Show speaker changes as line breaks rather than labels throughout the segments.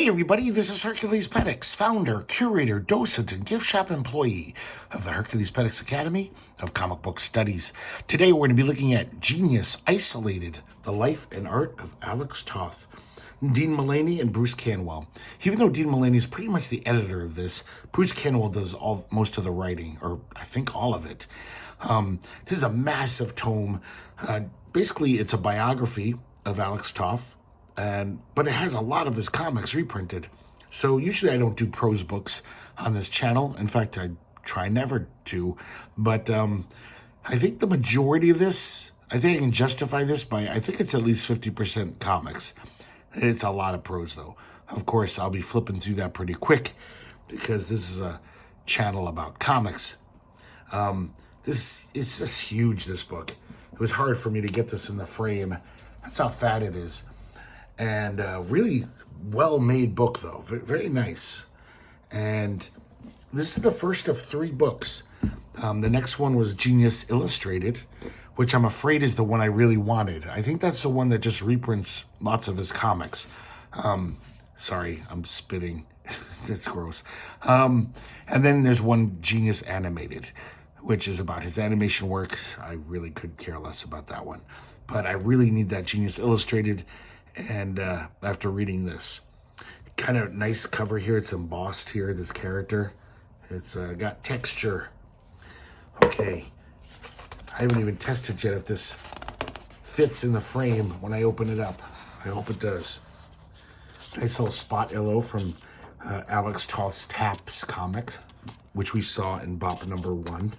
everybody, this is herculespetix, founder, curator, docent, and gift shop employee of the herculespetix Academy of Comic Book Studies. Today we're going to be looking at Genius Isolated, the Life and Art of Alex Toth. Dean Mullaney and Bruce Canwell. Even though Dean Mullaney is pretty much the editor of this, Bruce Canwell does most of the writing, or I think all of it. This is a massive tome. Basically, it's a biography of Alex Toth, but it has a lot of his comics reprinted. So usually I don't do prose books on this channel. In fact, I try never to. But I think the majority of this, I think I can justify this by, I think it's at least 50% comics. It's a lot of prose, though. Of course, I'll be flipping through that pretty quick because this is a channel about comics. It's just huge, this book. It was hard for me to get this in the frame. That's how fat it is. And really well-made book, though. Very nice. And this is the first of 3 books. The next one was Genius Illustrated, which I'm afraid is the one I really wanted. I think that's the one that just reprints lots of his comics. Sorry, I'm spitting. That's gross. And then there's one Genius Animated, which is about his animation work. I really could care less about that one. But I really need that Genius Illustrated. And after reading this, kind of nice cover here. It's embossed here, this character. It's got texture. Okay. I haven't even tested yet if this fits in the frame when I open it up. I hope it does. Nice little spot illo from Alex Toth's Taps comic, which we saw in Bop #1.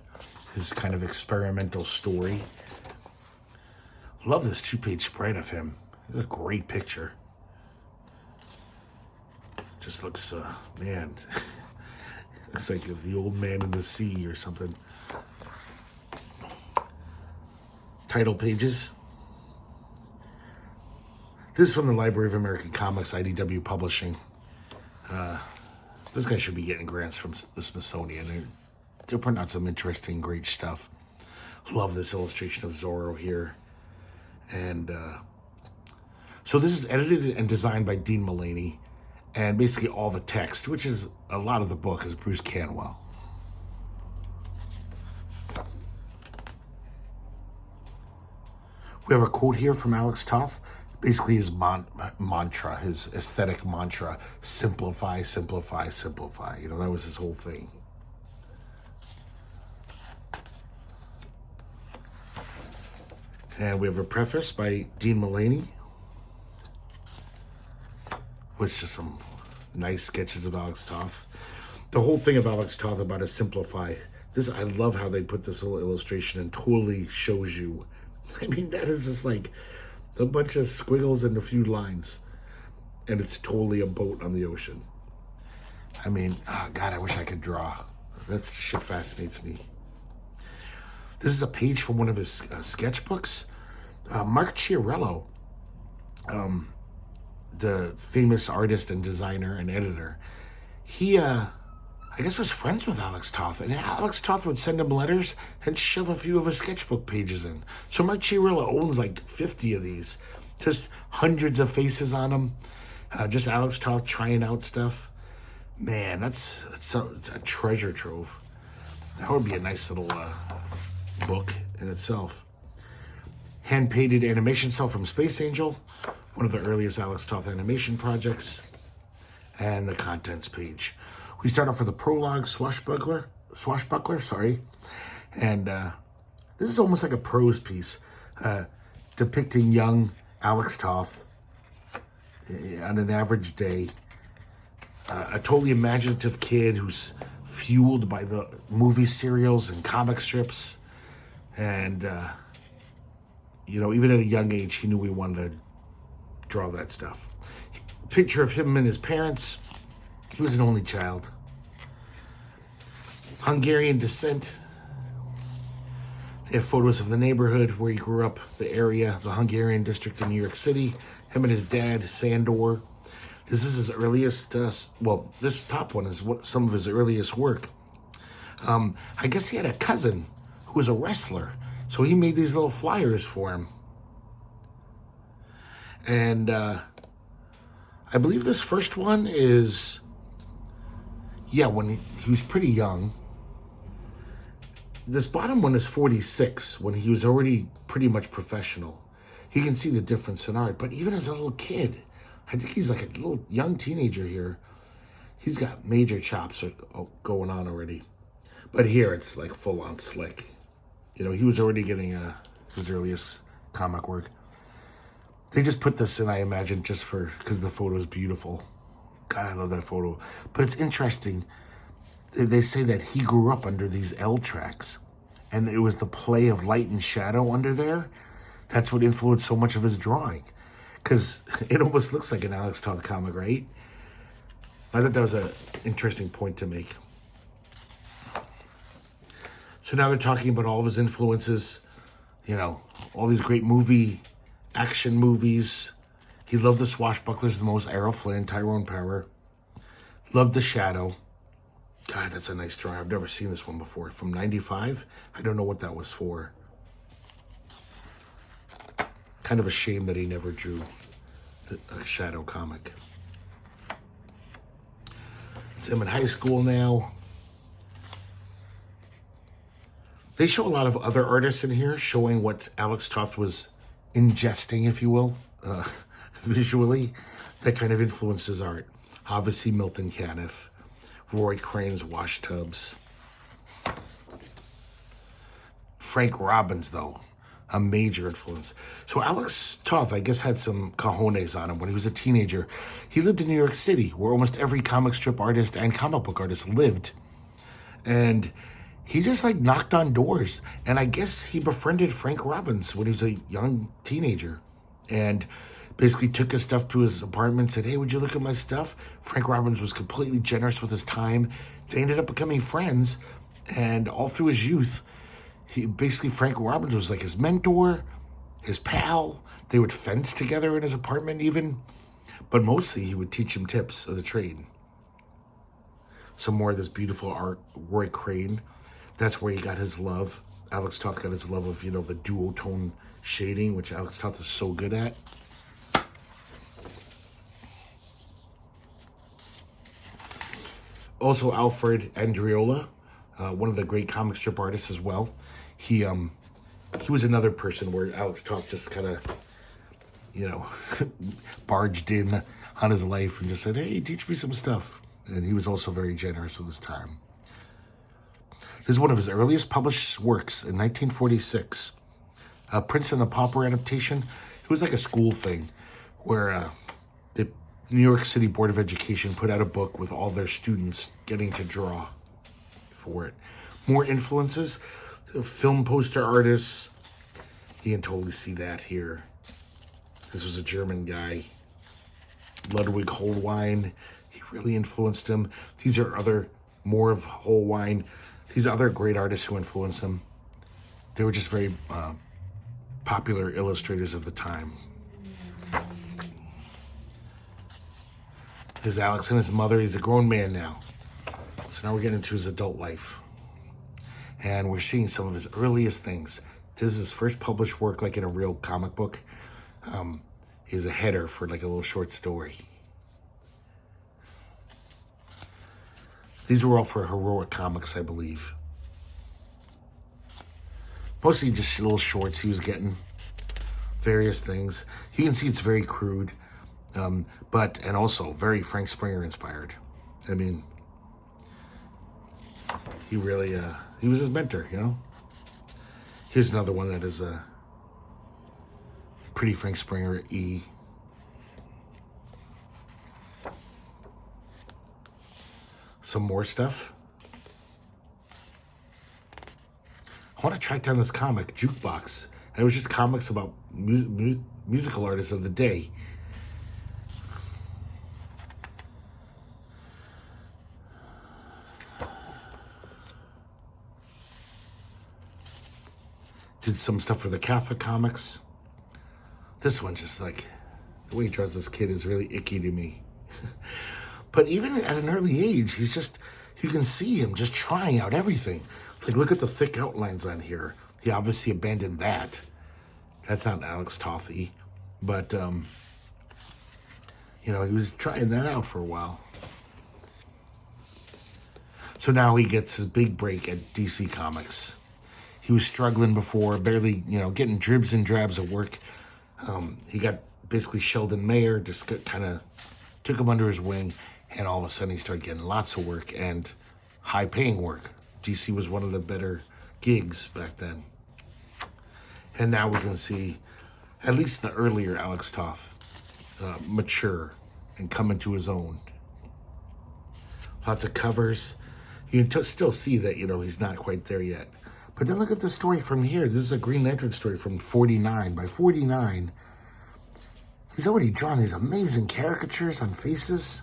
His kind of experimental story. Love this 2-page spread of him. This is a great picture. Just looks, man, looks like the old man in the sea or something. Title pages. This is from the Library of American Comics, IDW Publishing. Those guys should be getting grants from the Smithsonian. They're putting out some interesting, great stuff. Love this illustration of Zorro here. And so this is edited and designed by Dean Mullaney. And basically all the text, which is a lot of the book, is Bruce Canwell. We have a quote here from Alex Toth. Basically his mantra, his aesthetic mantra, simplify, simplify, simplify. You know, that was his whole thing. And we have a preface by Dean Mullaney, with just some nice sketches of Alex Toth. The whole thing of Alex Toth about a simplify. I love how they put this little illustration and totally shows you. I mean, that is just like a bunch of squiggles and a few lines. And it's totally a boat on the ocean. I mean, oh God, I wish I could draw. That shit fascinates me. This is a page from one of his sketchbooks. Mark Chiarello, the famous artist and designer and editor, he, I guess, was friends with Alex Toth. And Alex Toth would send him letters and shove a few of his sketchbook pages in. So Mark Chiarello owns like 50 of these. Just hundreds of faces on them. Just Alex Toth trying out stuff. Man, that's a treasure trove. That would be a nice little book in itself. Hand-painted animation cell from Space Angel, one of the earliest Alex Toth animation projects, and the contents page. We start off with a prologue, swashbuckler, and this is almost like a prose piece depicting young Alex Toth on an average day, a totally imaginative kid who's fueled by the movie serials and comic strips. And, you know, even at a young age, he knew he wanted to draw that stuff. Picture of him and his parents. He was an only child. Hungarian descent. They have photos of the neighborhood where he grew up, the area, the Hungarian district in New York City. Him and his dad, Sandor. This is his earliest, well, this top one is some of his earliest work. I guess he had a cousin who was a wrestler. So he made these little flyers for him. And I believe this first one is, yeah, when he was pretty young. This bottom one is 46, when he was already pretty much professional. You can see the difference in art, but even as a little kid, I think he's like a little young teenager here. He's got major chops going on already. But here it's like full on slick. You know, he was already getting his earliest comic work. They just put this in, I imagine, just because the photo is beautiful. God, I love that photo. But it's interesting. They say that he grew up under these L tracks, and it was the play of light and shadow under there. That's what influenced so much of his drawing, because it almost looks like an Alex Toth comic, right? I thought that was an interesting point to make. So now they're talking about all of his influences, you know, all these great action movies. He loved the Swashbucklers the most, Errol Flynn, Tyrone Power. Loved The Shadow. God, that's a nice drawing. I've never seen this one before. From 95? I don't know what that was for. Kind of a shame that he never drew a Shadow comic. It's him in high school now. They show a lot of other artists in here showing what Alex Toth was ingesting, if you will, visually. That kind of influences art. Obviously, Milton Caniff, Roy Crane's wash tubs. Frank Robbins, though, a major influence. So Alex Toth, I guess, had some cojones on him when he was a teenager. He lived in New York City, where almost every comic strip artist and comic book artist lived. And he just like knocked on doors. And I guess he befriended Frank Robbins when he was a young teenager. And basically took his stuff to his apartment and said, hey, would you look at my stuff? Frank Robbins was completely generous with his time. They ended up becoming friends. And all through his youth, Frank Robbins was like his mentor, his pal. They would fence together in his apartment even. But mostly he would teach him tips of the trade. Some more of this beautiful art, Roy Crane. That's where he got his love. Alex Toth got his love of, you know, the duotone shading, which Alex Toth is so good at. Also, Alfred Andriola, one of the great comic strip artists as well. He was another person where Alex Toth just kind of, you know, barged in on his life and just said, hey, teach me some stuff. And he was also very generous with his time. This is one of his earliest published works in 1946. Prince and the Pauper adaptation. It was like a school thing where the New York City Board of Education put out a book with all their students getting to draw for it. More influences. Film poster artists. You can totally see that here. This was a German guy. Ludwig Holwein. He really influenced him. These are more of Holwein. These other great artists who influenced him. They were just very popular illustrators of the time. There's Alex and his mother. He's a grown man now. So now we're getting into his adult life. And we're seeing some of his earliest things. This is his first published work, like in a real comic book. He's a header for like a little short story. These were all for Heroic Comics, I believe. Mostly just little shorts he was getting. Various things. You can see it's very crude. And also very Frank Springer inspired. I mean, he really, he was his mentor, you know? Here's another one that is pretty Frank Springer-y. Some more stuff. I want to track down this comic, Jukebox. And it was just comics about musical artists of the day. Did some stuff for the Catholic comics. This one just like, the way he draws this kid is really icky to me. But even at an early age, he's just, you can see him just trying out everything. Like, look at the thick outlines on here. He obviously abandoned that. That's not Alex Tothy. But You know, he was trying that out for a while. So now he gets his big break at DC Comics. He was struggling before, barely, you know, getting dribs and drabs of work. He got basically Sheldon Mayer, just kind of took him under his wing, and all of a sudden he started getting lots of work and high-paying work. DC was one of the better gigs back then. And now we can see at least the earlier Alex Toth mature and come into his own. Lots of covers. You can still see that, you know, he's not quite there yet. But then look at the story from here. This is a Green Lantern story from 49. By 49, he's already drawn these amazing caricatures on faces.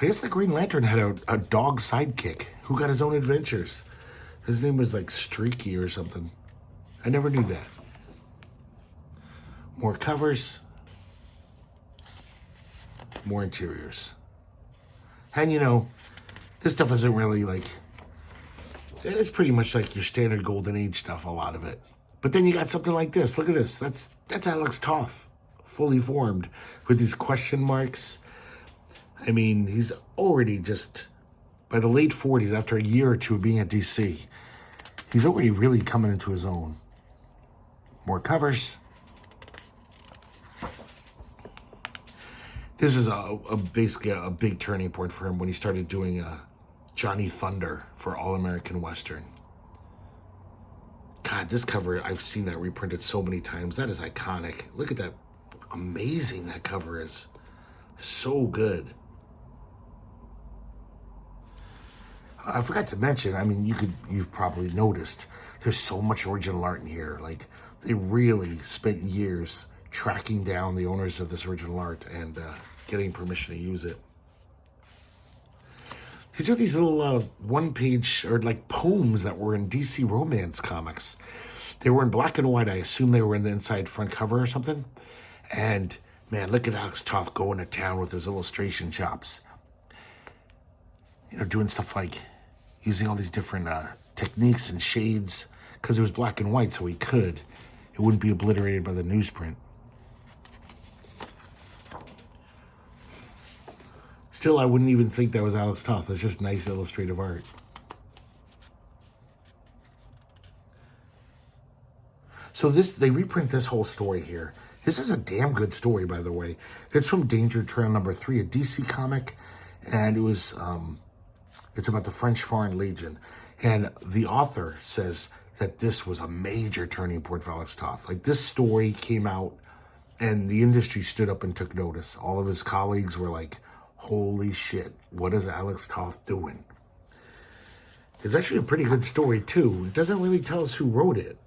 I guess the Green Lantern had a dog sidekick who got his own adventures. His name was like Streaky or something. I never knew that. More covers. More interiors. And you know, this stuff isn't really like, it's pretty much like your standard Golden Age stuff, a lot of it. But then you got something like this. Look at this. That's Alex Toth, fully formed, with these question marks. I mean, he's already just, by the late 40s, after a year or two of being at DC, he's already really coming into his own. More covers. This is basically a big turning point for him when he started doing Johnny Thunder for All American Western. God, this cover, I've seen that reprinted so many times. That is iconic. Look at that. Amazing that cover is. So good. I forgot to mention, I mean, you've probably noticed, there's so much original art in here. Like, they really spent years tracking down the owners of this original art and getting permission to use it. These are these little one-page, or like poems that were in DC Romance comics. They were in black and white. I assume they were in the inside front cover or something. And, man, look at Alex Toth going to town with his illustration chops. You know, doing stuff like using all these different techniques and shades, because it was black and white, so he could. It wouldn't be obliterated by the newsprint. Still, I wouldn't even think that was Alex Toth. It's just nice illustrative art. So they reprint this whole story here. This is a damn good story, by the way. It's from Danger Trail number 3, a DC comic, and it was it's about the French Foreign Legion. And the author says that this was a major turning point for Alex Toth. Like, this story came out, and the industry stood up and took notice. All of his colleagues were like, holy shit, what is Alex Toth doing? It's actually a pretty good story, too. It doesn't really tell us who wrote it.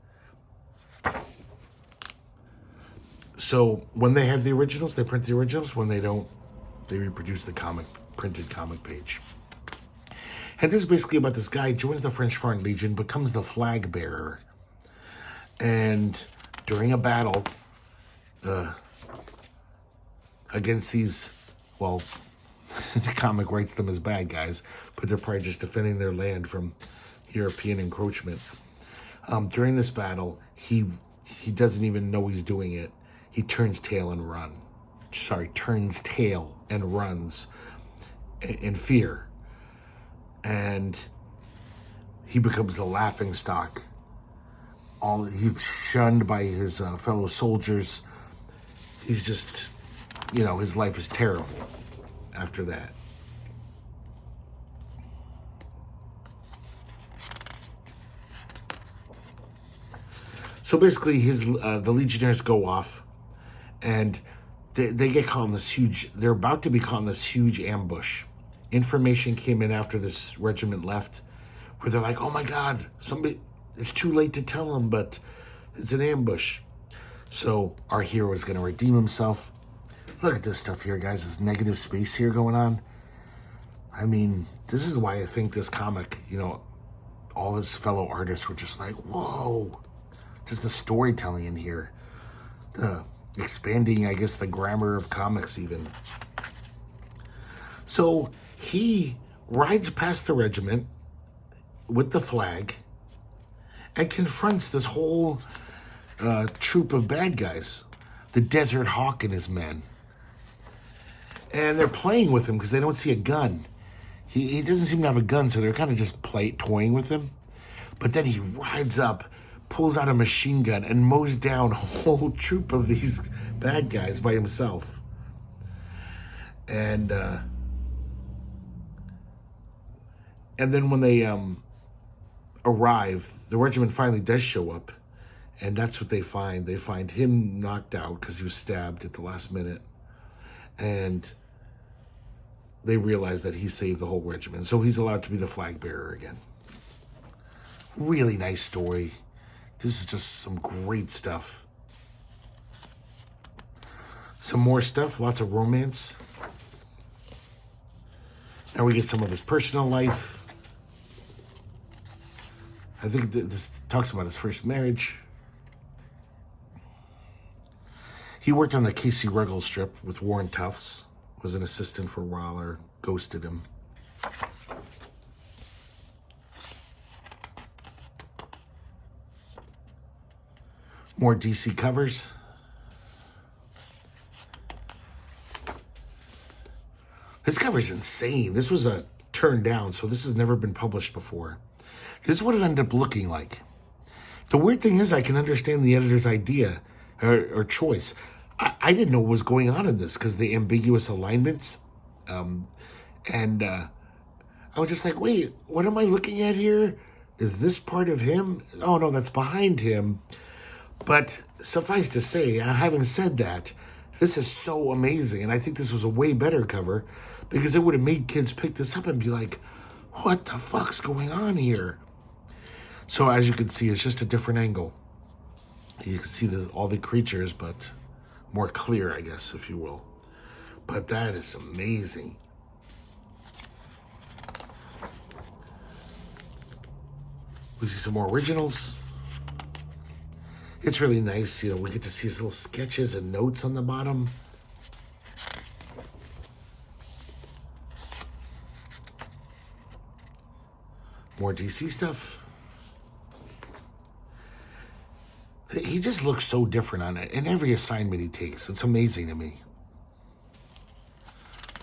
So when they have the originals, they print the originals. When they don't, they reproduce the printed comic page. And this is basically about this guy joins the French Foreign Legion, becomes the flag bearer. And during a battle against these, well, the comic writes them as bad guys, but they're probably just defending their land from European encroachment. During this battle, he doesn't even know he's doing it. He turns tail and runs in fear. And he becomes the laughing stock. He's shunned by his fellow soldiers. He's just, you know, his life is terrible after that. So basically, the Legionnaires go off, and they get caught in this huge. They're about to be caught in this huge ambush. Information came in after this regiment left, where they're like, "Oh my God, it's too late to tell them, but it's an ambush." So our hero is going to redeem himself. Look at this stuff here, guys. This negative space here going on. I mean, this is why I think this comic, you know, all his fellow artists were just like, whoa. Just the storytelling in here. The expanding, I guess, the grammar of comics even. So he rides past the regiment with the flag and confronts this whole troop of bad guys, the Desert Hawk and his men. And they're playing with him because they don't see a gun. He doesn't seem to have a gun, so they're kind of just toying with him. But then he rides up, pulls out a machine gun, and mows down a whole troop of these bad guys by himself. And then when they arrive, the regiment finally does show up. And that's what they find. They find him knocked out because he was stabbed at the last minute. And they realize that he saved the whole regiment. So he's allowed to be the flag bearer again. Really nice story. This is just some great stuff. Some more stuff, lots of romance. Now we get some of his personal life. I think this talks about his first marriage. He worked on the Casey Ruggles strip with Warren Tufts. Was an assistant for a while, or ghosted him. More DC covers. This cover's insane. This was a turn down, so this has never been published before. This is what it ended up looking like. The weird thing is I can understand the editor's idea or choice. I didn't know what was going on in this because the ambiguous alignments. I was just like, wait, what am I looking at here? Is this part of him? Oh, no, that's behind him. But suffice to say, having said that, this is so amazing. And I think this was a way better cover because it would have made kids pick this up and be like, what the fuck's going on here? So as you can see, it's just a different angle. You can see all the creatures, but more clear, I guess, if you will. But that is amazing. We see some more originals. It's really nice, you know, we get to see his little sketches and notes on the bottom. More DC stuff. He just looks so different on it in every assignment he takes. It's amazing to me.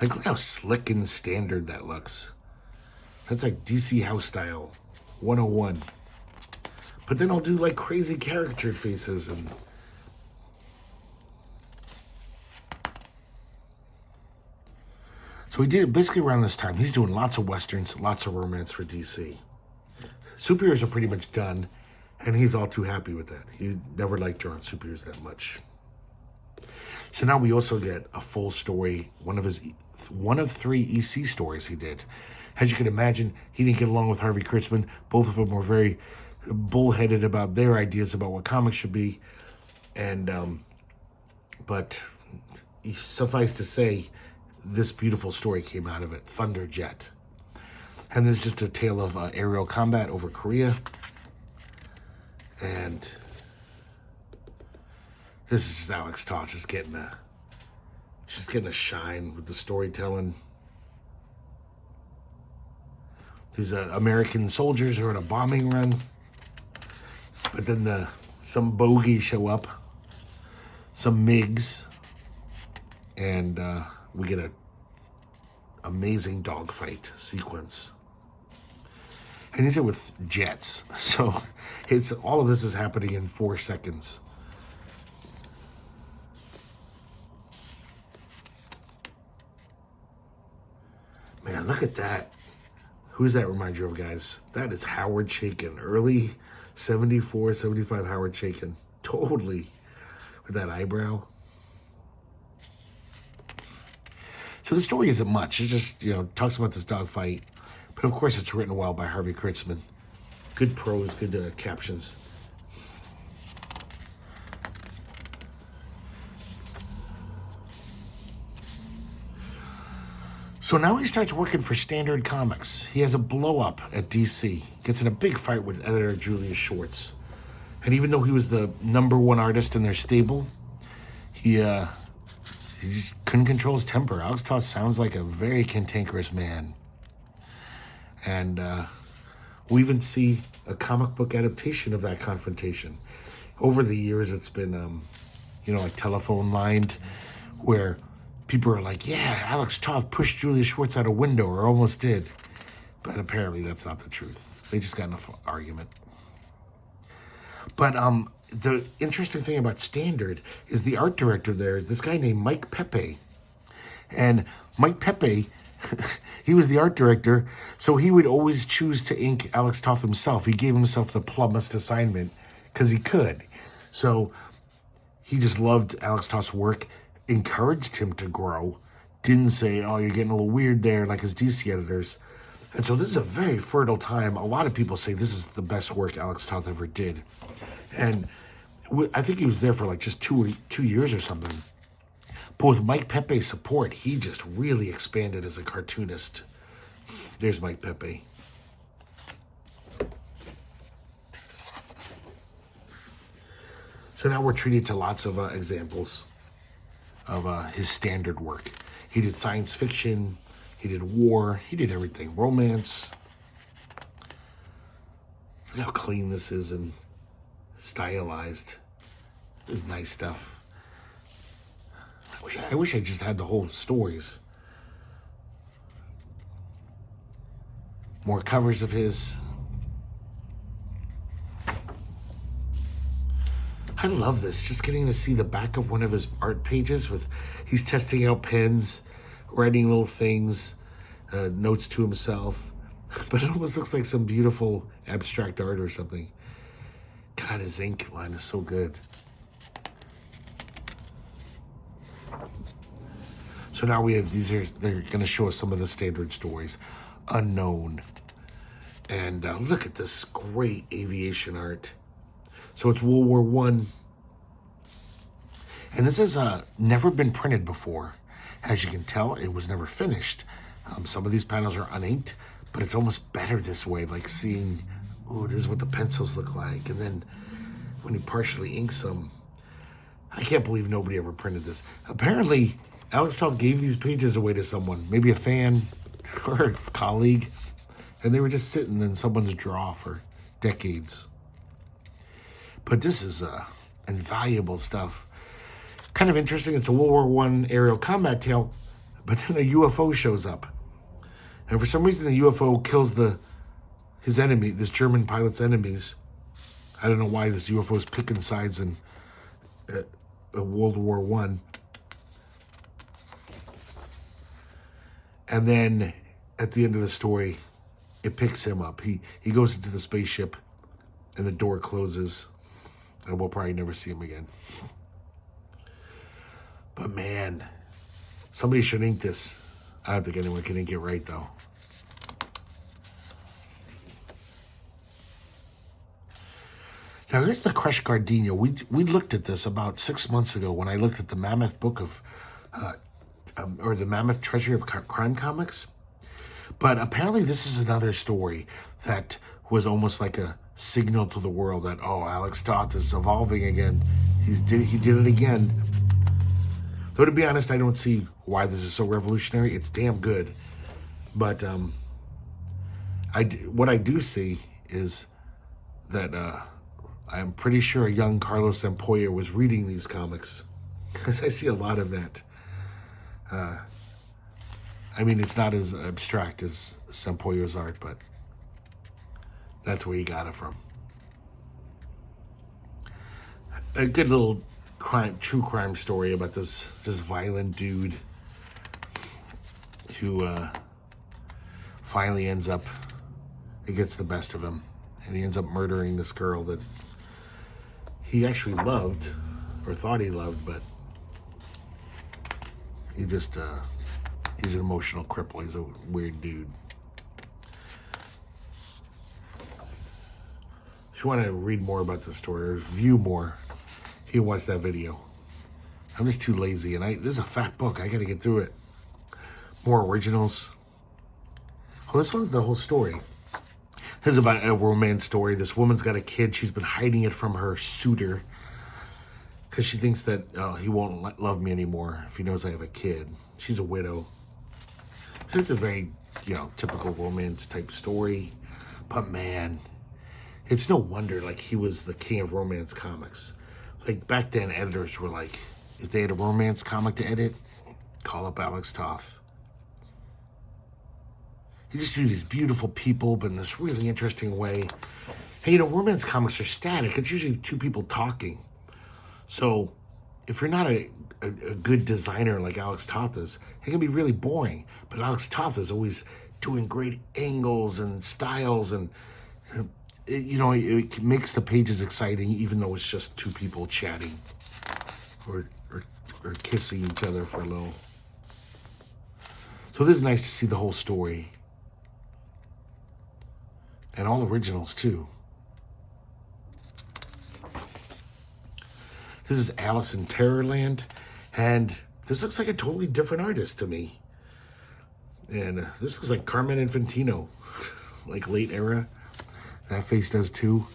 Like, look how slick and standard that looks. That's like DC house style 101. But then I'll do like crazy caricature faces and so he did it basically around this time. He's doing lots of westerns, lots of romance for DC. Superheroes are pretty much done, and he's all too happy with that. He never liked drawing superheroes that much. So now we also get a full story, one of 3 EC stories he did. As you can imagine, he didn't get along with Harvey Kurtzman. Both of them were very bullheaded about their ideas about what comics should be. And, but suffice to say, this beautiful story came out of it, Thunderjet. And this is just a tale of aerial combat over Korea. And this is just Alex Toth just getting a shine with the storytelling. These American soldiers are on a bombing run, but then some bogeys show up, some MiGs, and we get an amazing dogfight sequence. And these are with jets, so all of this is happening in 4 seconds. Man, look at that. Who does that remind you of, guys? That is Howard Chaykin. Early 74, 75 Howard Chaykin. Totally. With that eyebrow. So the story isn't much. It just, talks about this dogfight. But of course it's written well by Harvey Kurtzman. Good prose, good captions. So now he starts working for Standard Comics. He has a blow-up at DC. Gets in a big fight with editor Julius Schwartz. And even though he was the #1 artist in their stable, he just couldn't control his temper. Alex Toth sounds like a very cantankerous man. And we even see a comic book adaptation of that confrontation. over the years, it's been, like telephone lined, where people are like, yeah, Alex Toth pushed Julia Schwartz out a window, or almost did. But apparently that's not the truth. They just got enough argument. But the interesting thing about Standard is the art director there is this guy named Mike Pepe. And Mike Pepe, he was the art director, so he would always choose to ink Alex Toth himself. He gave himself the plumbest assignment because he could. So he just loved Alex Toth's work, encouraged him to grow, didn't say, oh, you're getting a little weird there, like his DC editors. And so this is a very fertile time. A lot of people say this is the best work Alex Toth ever did. And I think he was there for like just two years or something. But with Mike Pepe's support, he just really expanded as a cartoonist. There's Mike Pepe. So now we're treated to lots of examples of his standard work. He did science fiction, he did war, he did everything. Romance. Look how clean this is and stylized. This is nice stuff. I wish I just had the whole stories. More covers of his. I love this, just getting to see the back of one of his art pages with, he's testing out pens, writing little things, notes to himself. But it almost looks like some beautiful abstract art or something. God, his ink line is so good. So now we have, they're going to show us some of the standard stories. Unknown. And look at this great aviation art. So it's World War I. And this has never been printed before. As you can tell, it was never finished. Some of these panels are uninked, but it's almost better this way, like seeing, oh, this is what the pencils look like. And then when he partially inks them, I can't believe nobody ever printed this. Apparently, Alex Toth gave these pages away to someone, maybe a fan or a colleague, and they were just sitting in someone's drawer for decades. But this is invaluable stuff. Kind of interesting. It's a World War I aerial combat tale, but then a UFO shows up. And for some reason, the UFO kills his enemy, this German pilot's enemies. I don't know why this UFO is picking sides in World War I. And then at the end of the story, it picks him up. He goes into the spaceship and the door closes. And we'll probably never see him again. But man, somebody should ink this. I don't think anyone can ink it right, though. Now, here's the crushed gardenia. We looked at this about 6 months ago when I looked at the Mammoth book of, or the Mammoth Treasury of Crime Comics. But apparently this is another story that was almost like a signal to the world that, oh, Alex Toth is evolving again. He did it again. Though, to be honest, I don't see why this is so revolutionary. It's damn good. But what I do see is that I'm pretty sure a young Carlos Sampoya was reading these comics. I see a lot of that. I mean, it's not as abstract as Sampoya's art, but that's where he got it from. A good little true crime story about this violent dude who finally ends up, it gets the best of him, and he ends up murdering this girl that he actually loved, or thought he loved, but he just, he's an emotional cripple. He's a weird dude. If you want to read more about this story, or view more, you can watch that video. I'm just too lazy, and this is a fat book. I got to get through it. More originals. Oh, this one's the whole story. This is about a romance story. This woman's got a kid. She's been hiding it from her suitor because she thinks that he won't love me anymore if he knows I have a kid. She's a widow. So it's a very, typical romance type story. But man, It's no wonder, like, he was the king of romance comics. Like, back then, editors were like, if they had a romance comic to edit, call up Alex Toth. He just drew these beautiful people, but in this really interesting way. Hey, you know, romance comics are static. It's usually two people talking. So if you're not a good designer like Alex Toth is, it can be really boring. But Alex Toth is always doing great angles and styles, and it makes the pages exciting, even though it's just two people chatting or kissing each other for a little. So this is nice to see the whole story. And all originals, too. This is Alice in Terrorland. And this looks like a totally different artist to me. And this looks like Carmen Infantino. Like late era. That face does, too.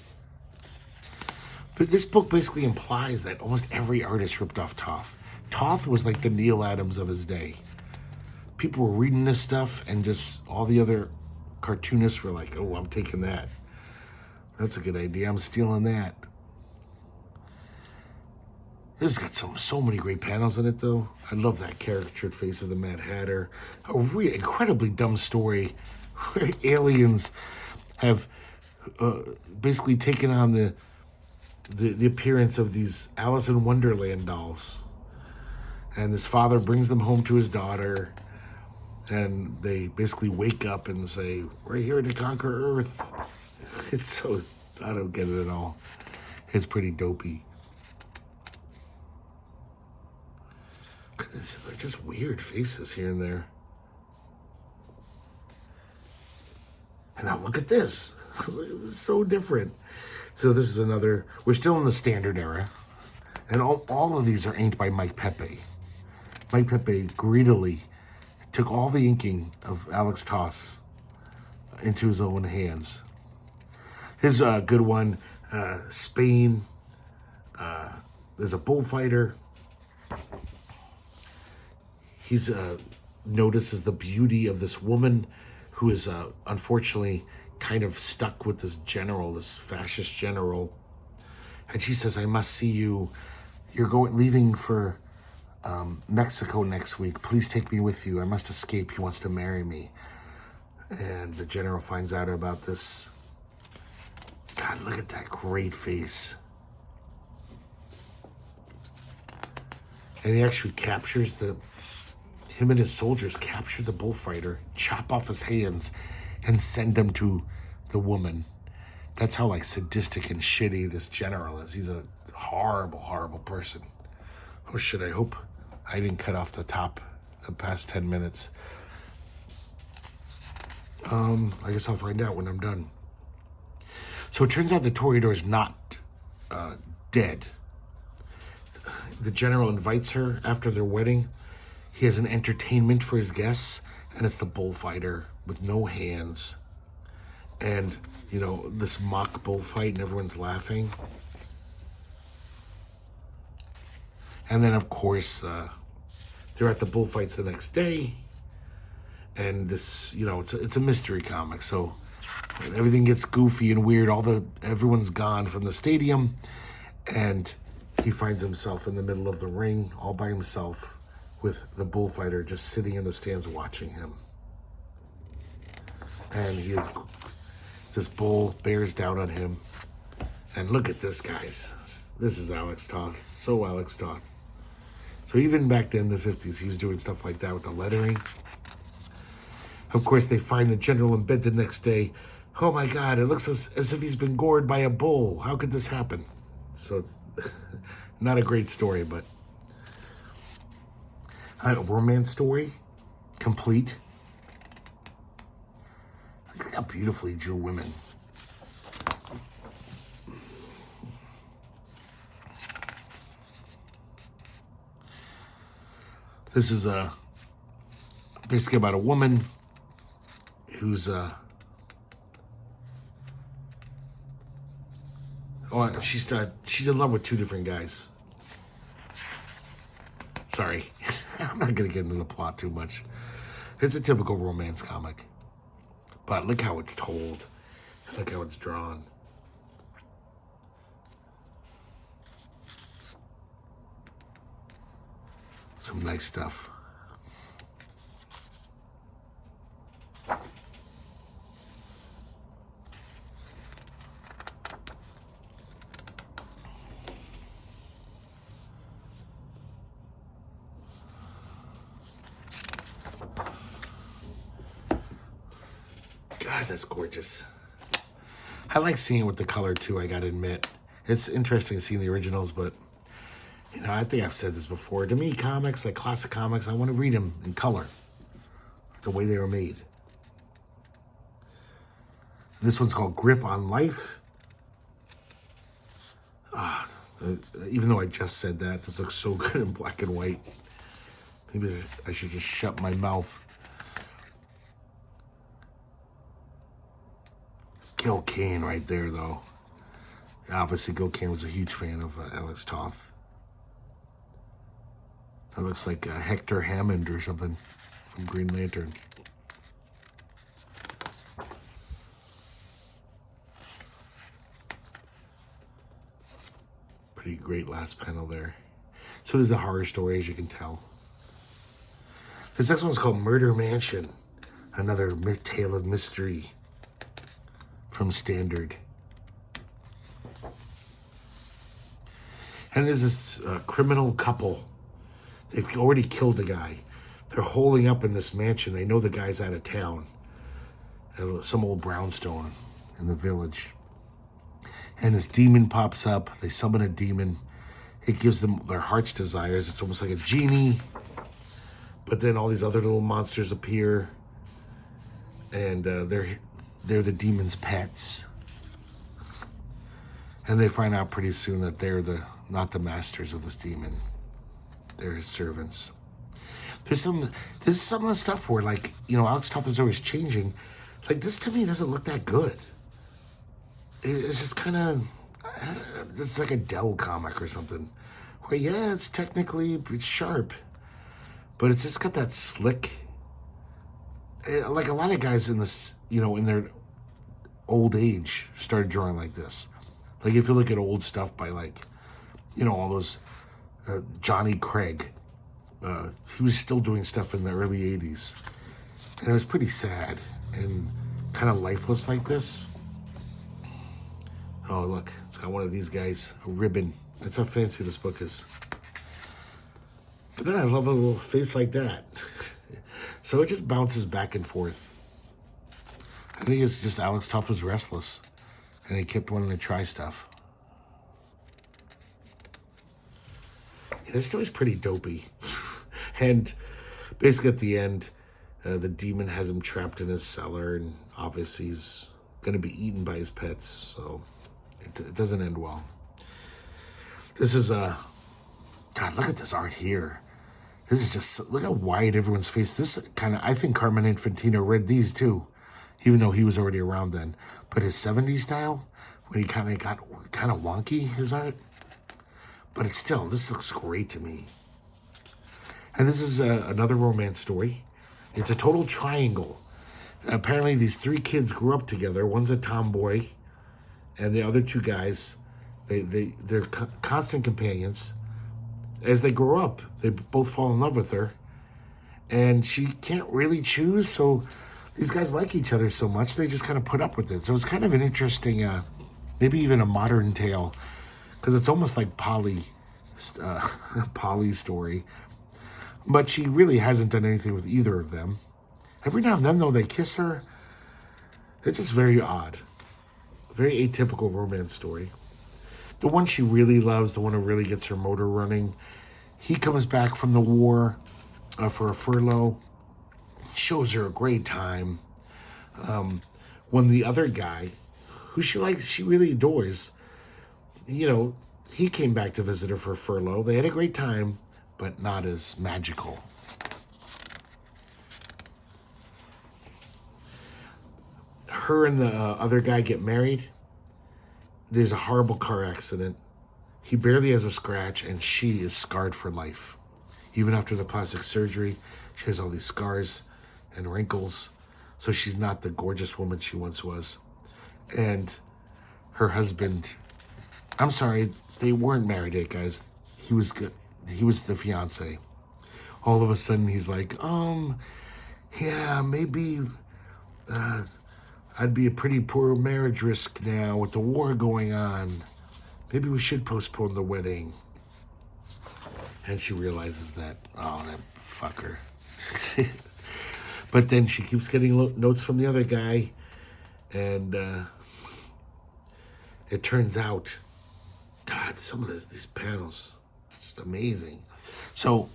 But this book basically implies that almost every artist ripped off Toth. Toth was like the Neil Adams of his day. People were reading this stuff, and just all the other cartoonists were like, oh, I'm taking that. That's a good idea. I'm stealing that. This has got so many great panels in it, though. I love that caricatured face of the Mad Hatter. A really incredibly dumb story where aliens have basically taken on the appearance of these Alice in Wonderland dolls. And this father brings them home to his daughter, and they basically wake up and say, we're here to conquer Earth. It's so, I don't get it at all. It's pretty dopey. This is like just weird faces here and there. And now look at this. It's so different. So this is another, we're still in the standard era. And all of these are inked by Mike Pepe. Mike Pepe greedily took all the inking of Alex Toth into his own hands. Here's a good one, Spain. There's a bullfighter. He's notices the beauty of this woman who is unfortunately kind of stuck with this general, this fascist general. And she says, I must see you. You're leaving for Mexico next week. Please take me with you. I must escape. He wants to marry me. And the general finds out about this. God, look at that great face. And he actually captures him and his soldiers capture the bullfighter, chop off his hands, and send him to the woman. That's how like sadistic and shitty this general is. He's a horrible, horrible person. Oh shit, I hope I didn't cut off the top the past 10 minutes. I guess I'll find out when I'm done. So it turns out the Toreador is not dead. The general invites her after their wedding. He has an entertainment for his guests, and it's the bullfighter with no hands. And, you know, this mock bullfight, and everyone's laughing. And then, of course, they're at the bullfights the next day. And this, you know, it's a mystery comic, so everything gets goofy and weird. Everyone's gone from the stadium, and he finds himself in the middle of the ring, all by himself, with the bullfighter just sitting in the stands watching him. And this bull bears down on him. And look at this, guys. This is Alex Toth. So Alex Toth. So even back then in the 50s, he was doing stuff like that with the lettering. Of course, they find the general in bed the next day. Oh my God, it looks as if he's been gored by a bull. How could this happen? So it's not a great story, but a romance story, complete. Look how beautifully he drew women. This is basically about a woman who's she's in love with two different guys. Sorry, I'm not gonna get into the plot too much. It's a typical romance comic, but look how it's told. Look how it's drawn. Some nice stuff. God, that's gorgeous. I like seeing it with the color too, I gotta admit. It's interesting seeing the originals, but you know, I think I've said this before. To me, comics, like classic comics, I want to read them in color. It's the way they were made. This one's called Grip on Life. Even though I just said that, this looks so good in black and white. Maybe I should just shut my mouth. Gil Kane right there, though. Obviously, Gil Kane was a huge fan of Alex Toth. That looks like Hector Hammond or something from Green Lantern. Pretty great last panel there. So this is a horror story, as you can tell. This next one's called Murder Mansion. Another tale of mystery from Standard. And there's this criminal couple. They've already killed the guy. They're holding up in this mansion. They know the guy's out of town. Some old brownstone in the village. And this demon pops up. They summon a demon. It gives them their heart's desires. It's almost like a genie. But then all these other little monsters appear. And they're the demon's pets. And they find out pretty soon that they're not the masters of this demon. They're his servants. This is some of the stuff where, like, you know, Alex Toth is always changing. Like, this to me doesn't look that good. It's just kind of, it's like a Dell comic or something. Where, yeah, it's sharp. But it's just got that slick, like a lot of guys in this, you know, in their old age started drawing like this. Like, if you look at old stuff by, like, you know, all those Johnny Craig, he was still doing stuff in the early 80s. And it was pretty sad and kind of lifeless like this. Oh, look, it's got one of these guys, a ribbon. That's how fancy this book is. But then I love a little face like that. So it just bounces back and forth. I think it's just Alex Toth was restless. And he kept wanting to try stuff. Yeah, this story's pretty dopey. And basically at the end, the demon has him trapped in his cellar. And obviously he's going to be eaten by his pets. So it doesn't end well. This is God, look at this art here. This is just, look how wide everyone's face. This kind of, I think Carmen Infantino read these too, even though he was already around then. But his 70s style, when he kind of got kind of wonky, his art. But it's still, this looks great to me. And this is another romance story. It's a total triangle. Apparently these three kids grew up together. One's a tomboy, and the other two guys, they're constant companions. As they grow up, they both fall in love with her. And she can't really choose, so these guys like each other so much, they just kind of put up with it. So it's kind of an interesting, maybe even a modern tale, because it's almost like Polly's story. But she really hasn't done anything with either of them. Every now and then, though, they kiss her. It's just very odd. Very atypical romance story. The one she really loves, the one who really gets her motor running, he comes back from the war for a furlough, shows her a great time. When the other guy, who she likes, she really adores, you know, he came back to visit her for a furlough. They had a great time, but not as magical. Her and the other guy get married. There's a horrible car accident. He barely has a scratch, and she is scarred for life. Even after the plastic surgery, she has all these scars and wrinkles. So she's not the gorgeous woman she once was. And her husband, I'm sorry, they weren't married yet, guys. He was good. He was the fiance. all of a sudden he's like, yeah, maybe I'd be a pretty poor marriage risk now with the war going on. Maybe we should postpone the wedding. And she realizes that, oh, that fucker. But then she keeps getting notes from the other guy. And it turns out, God, some of these panels, just amazing. So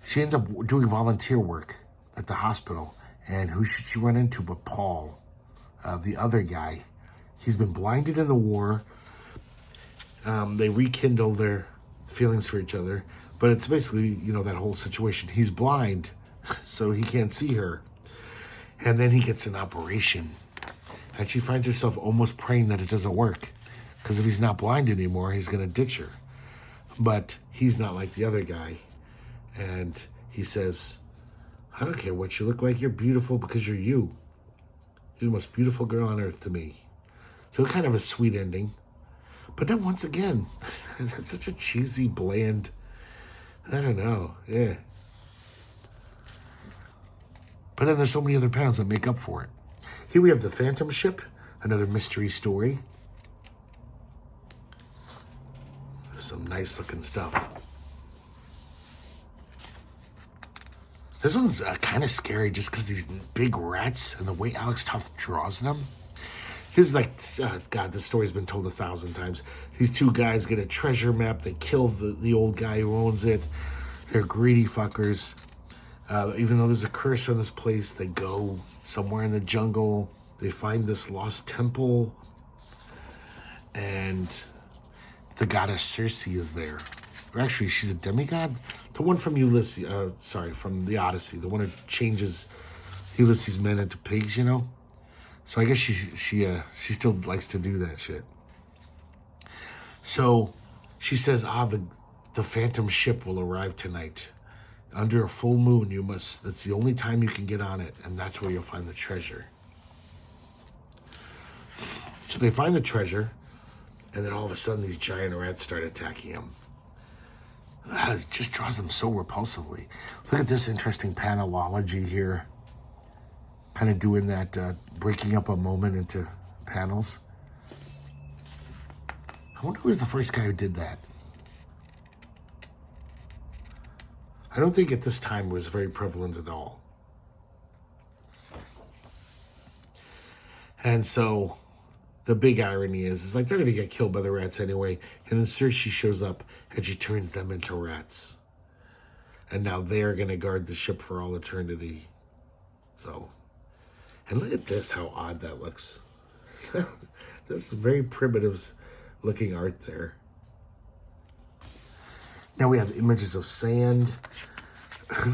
she ends up doing volunteer work at the hospital. And who should she run into but Paul, the other guy. He's been blinded in the war. They rekindle their feelings for each other. But it's basically, that whole situation. He's blind, so he can't see her. And then he gets an operation. And she finds herself almost praying that it doesn't work. Because if he's not blind anymore, he's going to ditch her. But he's not like the other guy. And he says, I don't care what you look like. You're beautiful because you're you. You're the most beautiful girl on earth to me. So kind of a sweet ending. But then once again, that's such a cheesy, bland, I don't know, yeah. But then there's so many other panels that make up for it. Here we have the Phantom Ship, another mystery story. There's some nice looking stuff. This one's kind of scary just because these big rats and the way Alex Toth draws them. He's like, God, this story's been told 1,000 times. These two guys get a treasure map. They kill the old guy who owns it. They're greedy fuckers. Even though there's a curse on this place, they go somewhere in the jungle. They find this lost temple. And the goddess Circe is there. Or actually, she's a demigod. The one from from the Odyssey. The one who changes Ulysses' men into pigs, So I guess she still likes to do that shit. So she says, the Phantom Ship will arrive tonight. Under a full moon, that's the only time you can get on it, and that's where you'll find the treasure. So they find the treasure, and then all of a sudden these giant rats start attacking them. It just draws them so repulsively. Look at this interesting panelology here. Kind of doing that, breaking up a moment into panels. I wonder who was the first guy who did that. I don't think at this time it was very prevalent at all. And so the big irony is like they're going to get killed by the rats anyway. And then Circe shows up and she turns them into rats. And now they're going to guard the ship for all eternity. So... And look at this, how odd that looks. This is very primitive looking art there. Now we have images of sand.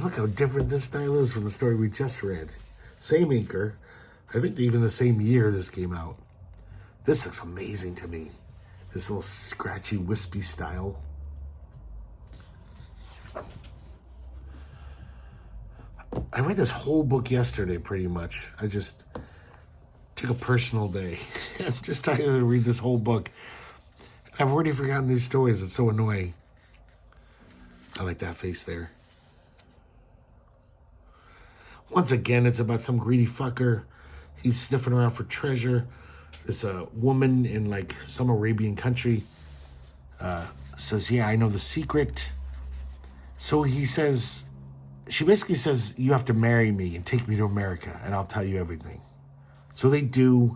Look how different this style is from the story we just read. Same inker. I think even the same year this came out. This looks amazing to me. This little scratchy, wispy style. I read this whole book yesterday, pretty much. I just took a personal day. I'm just trying to read this whole book. I've already forgotten these stories. It's so annoying. I like that face there. Once again, it's about some greedy fucker. He's sniffing around for treasure. This woman in like some Arabian country says, yeah, I know the secret. So he says... She basically says, you have to marry me and take me to America, and I'll tell you everything. So they do,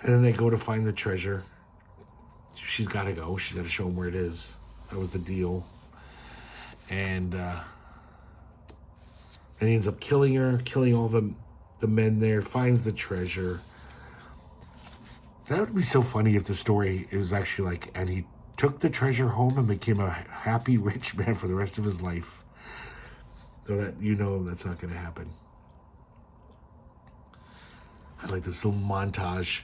and then they go to find the treasure. She's got to go. She's got to show him where it is. That was the deal. And then he ends up killing her, killing all the men there, finds the treasure. That would be so funny if the story is actually like, and he took the treasure home and became a happy, rich man for the rest of his life. So that that's not going to happen. I like this little montage.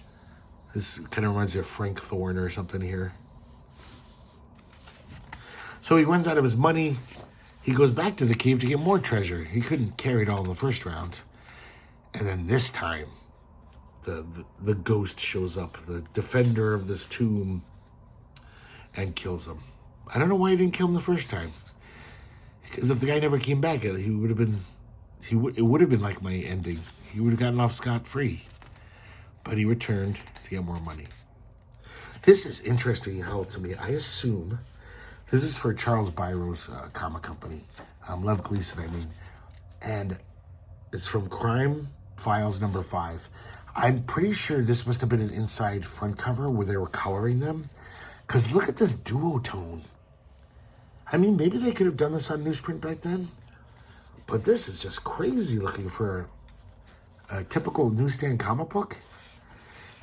This kind of reminds me of Frank Thorne or something here. So he runs out of his money. He goes back to the cave to get more treasure. He couldn't carry it all in the first round. And then this time, the ghost shows up, the defender of this tomb, and kills him. I don't know why he didn't kill him the first time. Because if the guy never came back, he would have been, it would have been like my ending. He would have gotten off scot-free. But he returned to get more money. This is interesting, how to me. I assume this is for Charles Byro's comic company, Lev Gleason, I mean, and it's from Crime Files number 5. I'm pretty sure this must have been an inside front cover where they were coloring them, because look at this duotone. I mean, maybe they could have done this on newsprint back then, but this is just crazy looking for a typical newsstand comic book.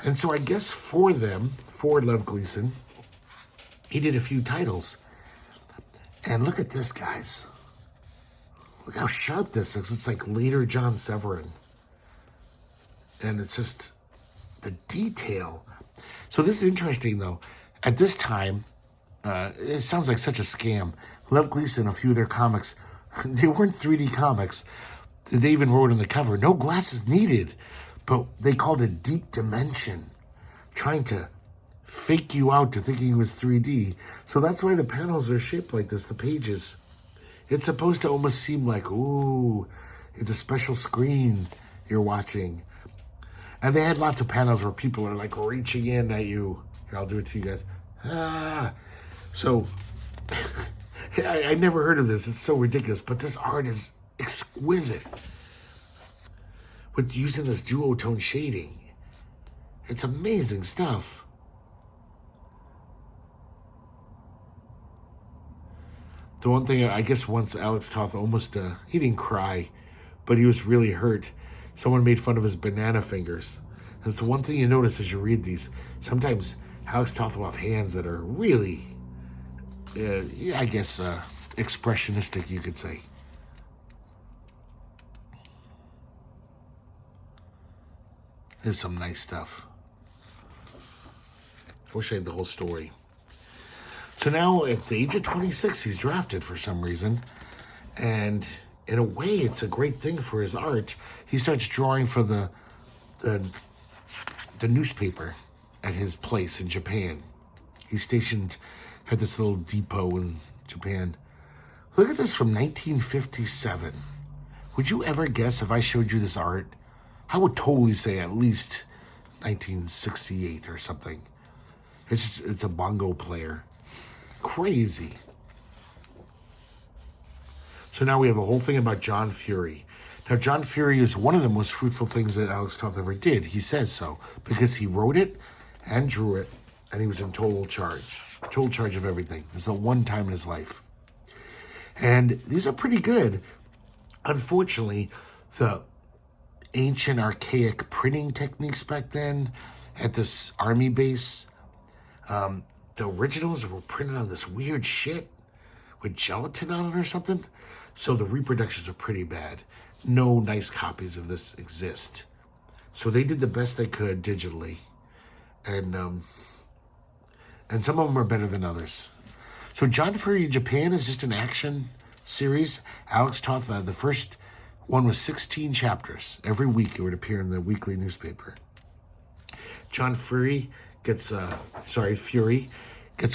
And so I guess for Lev Gleason, he did a few titles. And look at this, guys. Look how sharp this looks. It's like later John Severin. And it's just the detail. So this is interesting, though. At this time, it sounds like such a scam. Lev Gleason, a few of their comics, they weren't 3D comics. They even wrote on the cover, no glasses needed. But they called it Deep Dimension, trying to fake you out to thinking it was 3D. So that's why the panels are shaped like this, the pages. It's supposed to almost seem like, ooh, it's a special screen you're watching. And they had lots of panels where people are like reaching in at you. Here, I'll do it to you guys. So, I never heard of this. It's so ridiculous. But this art is exquisite. With using this duotone shading. It's amazing stuff. The one thing, I guess once Alex Toth almost, he didn't cry, but he was really hurt. Someone made fun of his banana fingers. And it's the one thing you notice as you read these. Sometimes Alex Toth will have hands that are really, I guess, expressionistic, you could say. There's some nice stuff. I wish I had the whole story. So now, at the age of 26, he's drafted for some reason. And in a way, it's a great thing for his art. He starts drawing for the newspaper at his place in Japan. He's stationed at this little depot in Japan. Look at this from 1957. Would you ever guess if I showed you this art? I would totally say at least 1968 or something. It's a bongo player. Crazy. So now we have a whole thing about John Fury. Now, John Fury is one of the most fruitful things that Alex Toth ever did. He says so because he wrote it and drew it, and he was in total charge of everything. It was the one time in his life. And these are pretty good. Unfortunately, the ancient archaic printing techniques back then at this army base, the originals were printed on this weird shit with gelatin on it or something. So the reproductions are pretty bad. No nice copies of this exist. So they did the best they could digitally. And some of them are better than others. So John Fury Japan is just an action series. Alex Toth, the first one was 16 chapters. Every week it would appear in the weekly newspaper. John Fury gets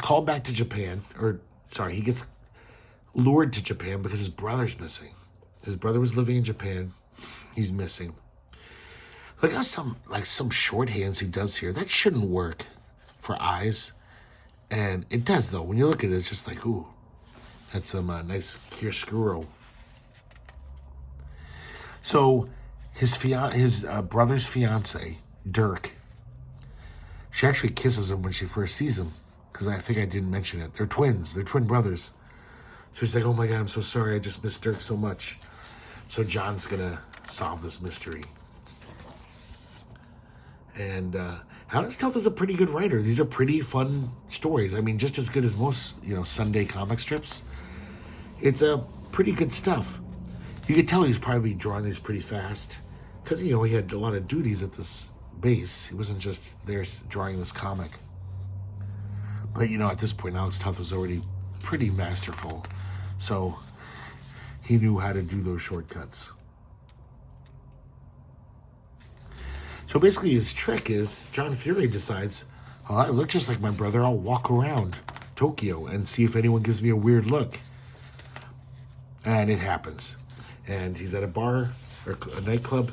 called back to Japan, he gets lured to Japan because his brother's missing. His brother was living in Japan. He's missing. Look at some shorthands he does here. That shouldn't work for eyes. And it does, though. When you look at it, it's just like, ooh, that's some nice chiaroscuro. So his brother's fiance, Dirk, she actually kisses him when she first sees him. Because I think I didn't mention it. They're twins. They're twin brothers. So she's like, oh my God, I'm so sorry. I just miss Dirk so much. So John's going to solve this mystery. And Alex Toth is a pretty good writer. These are pretty fun stories. I mean, just as good as most, Sunday comic strips. It's pretty good stuff. You could tell he was probably drawing these pretty fast. Because, he had a lot of duties at this base. He wasn't just there drawing this comic. But, at this point, Alex Toth was already pretty masterful. So, he knew how to do those shortcuts. So, basically, his trick is, John Fury decides, oh, I look just like my brother. I'll walk around Tokyo and see if anyone gives me a weird look. And it happens. And he's at a bar or a nightclub,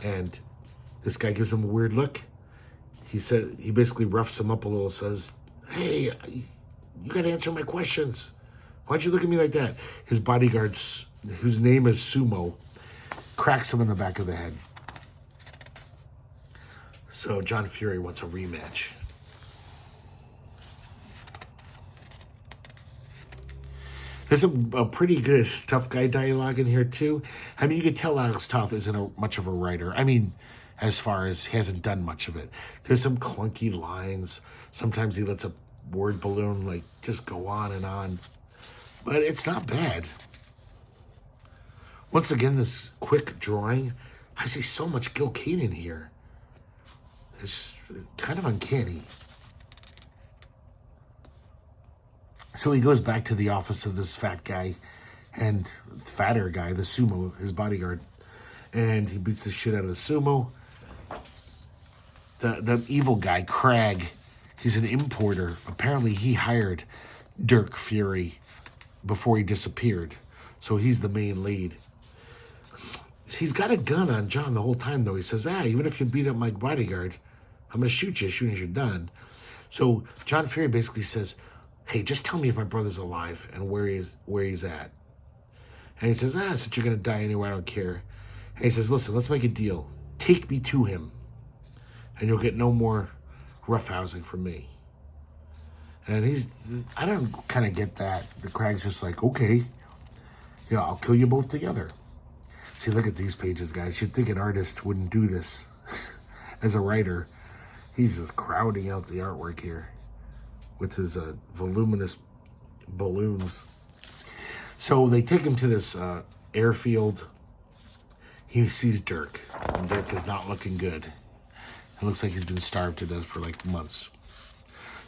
and this guy gives him a weird look. He basically roughs him up a little, says, "Hey, you got to answer my questions. Why'd you look at me like that?" His bodyguard, whose name is Sumo, cracks him in the back of the head. So John Fury wants a rematch. There's a pretty good tough guy dialogue in here, too. I mean, you can tell Alex Toth isn't much of a writer. I mean, as far as he hasn't done much of it. There's some clunky lines. Sometimes he lets a word balloon, like, just go on and on. But it's not bad. Once again, this quick drawing. I see so much Gil Kane in here. It's kind of uncanny. So he goes back to the office of this fat guy and fatter guy, the Sumo, his bodyguard. And he beats the shit out of the Sumo. The evil guy, Crag, he's an importer. Apparently he hired Dirk Fury before he disappeared. So he's the main lead. He's got a gun on John the whole time, though. He says, even if you beat up my bodyguard, I'm going to shoot you as soon as you're done. So John Fury basically says, "Hey, just tell me if my brother's alive and where he's at." And he says, since you're going to die anyway, I don't care. And he says, "Listen, let's make a deal. Take me to him, and you'll get no more roughhousing from me." And I don't kind of get that. The Crag's just like, "Okay, yeah, I'll kill you both together." See, look at these pages, guys. You'd think an artist wouldn't do this. As a writer, he's just crowding out the artwork here with his voluminous balloons. So they take him to this airfield. He sees Dirk, and Dirk is not looking good. It looks like he's been starved to death for like months.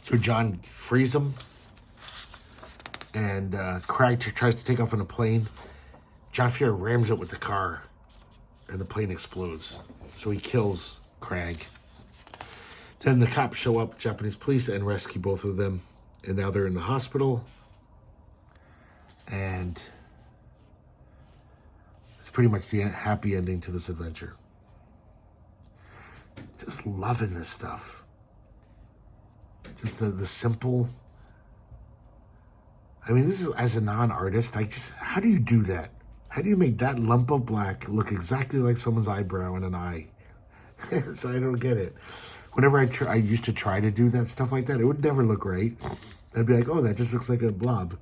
So John frees him, and Crag tries to take off on a plane. John Fury rams it with the car, and the plane explodes. So he kills Crag. Then the cops show up, Japanese police, and rescue both of them. And now they're in the hospital. And it's pretty much the happy ending to this adventure. Just loving this stuff. Just the simple. I mean, this is, as a non-artist, how do you do that? How do you make that lump of black look exactly like someone's eyebrow and an eye? So I don't get it. Whenever I used to try to do that stuff like that, it would never look right. I'd be like, "Oh, that just looks like a blob."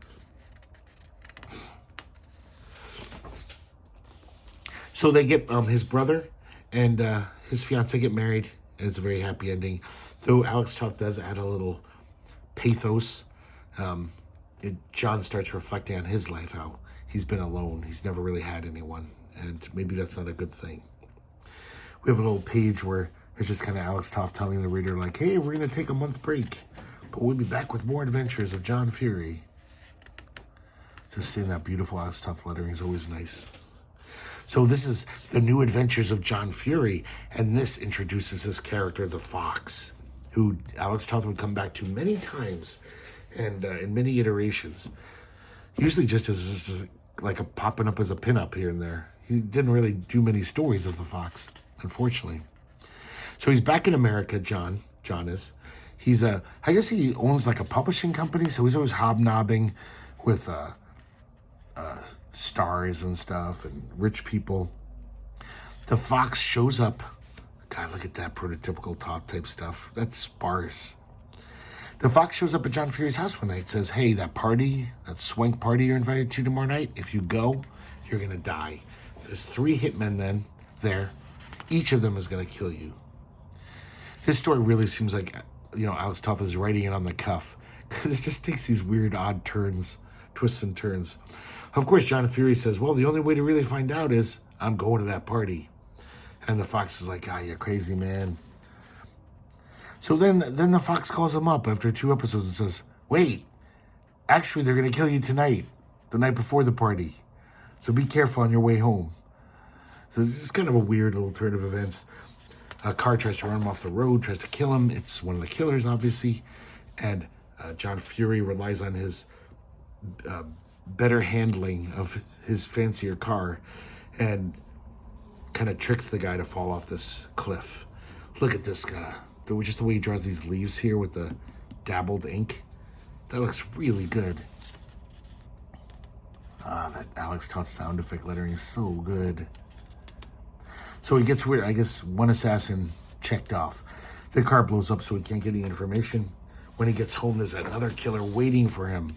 So they get his brother and his fiance get married, and it's a very happy ending. So Alex Toth does add a little pathos. John starts reflecting on his life, how he's been alone. He's never really had anyone, and maybe that's not a good thing. We have a little page where it's just kind of Alex Toth telling the reader, like, "Hey, we're going to take a month break, but we'll be back with more adventures of John Fury." Just seeing that beautiful Alex Toth lettering is always nice. So this is the new adventures of John Fury, and this introduces his character, the Fox, who Alex Toth would come back to many times and in many iterations. Usually just as like a popping up as a pinup here and there. He didn't really do many stories of the Fox, unfortunately. So he's back in America, John is. He's I guess he owns like a publishing company, so he's always hobnobbing with stars and stuff and rich people. The Fox shows up. God, look at that prototypical Toth type stuff. That's sparse. The Fox shows up at John Fury's house one night, says, "Hey, that swank party you're invited to tomorrow night, if you go, you're going to die. There's 3 hitmen then there. Each of them is going to kill you." This story really seems like, Alex Toth is writing it on the cuff, because it just takes these weird, odd twists and turns. Of course, John Fury says, "Well, the only way to really find out is I'm going to that party." And the Fox is like, "You're crazy, man." So then the Fox calls him up after 2 episodes and says, "Wait, actually, they're going to kill you tonight, the night before the party. So be careful on your way home." So this is kind of a weird little turn of events. A car tries to run him off the road, tries to kill him. It's one of the killers, obviously. And John Fury relies on his better handling of his fancier car and kind of tricks the guy to fall off this cliff. Look at this guy. Just the way he draws these leaves here with the dabbled ink. That looks really good. That Alex Toth sound effect lettering is so good. So he gets weird. I guess one assassin checked off. The car blows up so he can't get any information. When he gets home, there's another killer waiting for him.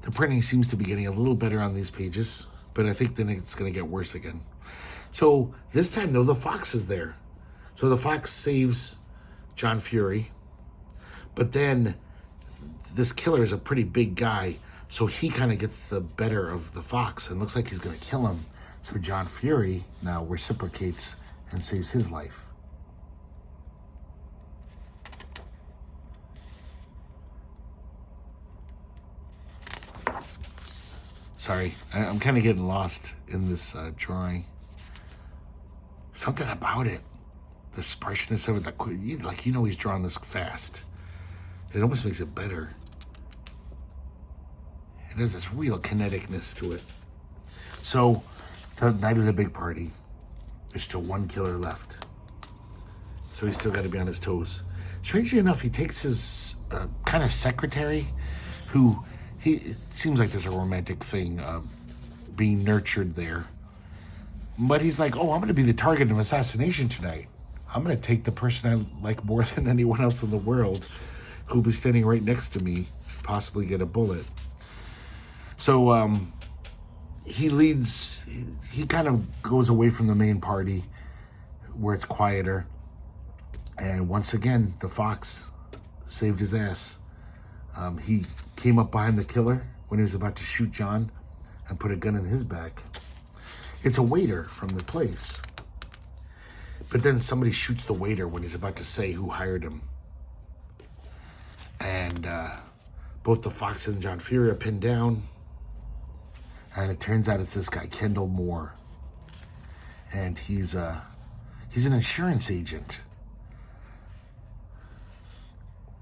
The printing seems to be getting a little better on these pages, but I think then it's going to get worse again. So this time, though, the fox is there. So the fox saves John Fury, but then this killer is a pretty big guy, so he kind of gets the better of the fox and looks like he's going to kill him. So John Fury now reciprocates and saves his life. Sorry, I'm kind of getting lost in this drawing. Something about it, the sparseness of it, like he's drawn this fast. It almost makes it better. It has this real kineticness to it. So, the night of the big party, there's still one killer left. So he's still got to be on his toes. Strangely enough, he takes his kind of secretary, who it seems like there's a romantic thing being nurtured there. But he's like, oh, I'm going to be the target of assassination tonight. I'm going to take the person I like more than anyone else in the world, who'll be standing right next to me, possibly get a bullet. So he kind of goes away from the main party where it's quieter. And once again, the fox saved his ass. He came up behind the killer when he was about to shoot John and put a gun in his back. It's a waiter from the place. But then somebody shoots the waiter when he's about to say who hired him. And both the fox and John Fury are pinned down. And it turns out it's this guy, Kendall Moore. And he's an insurance agent.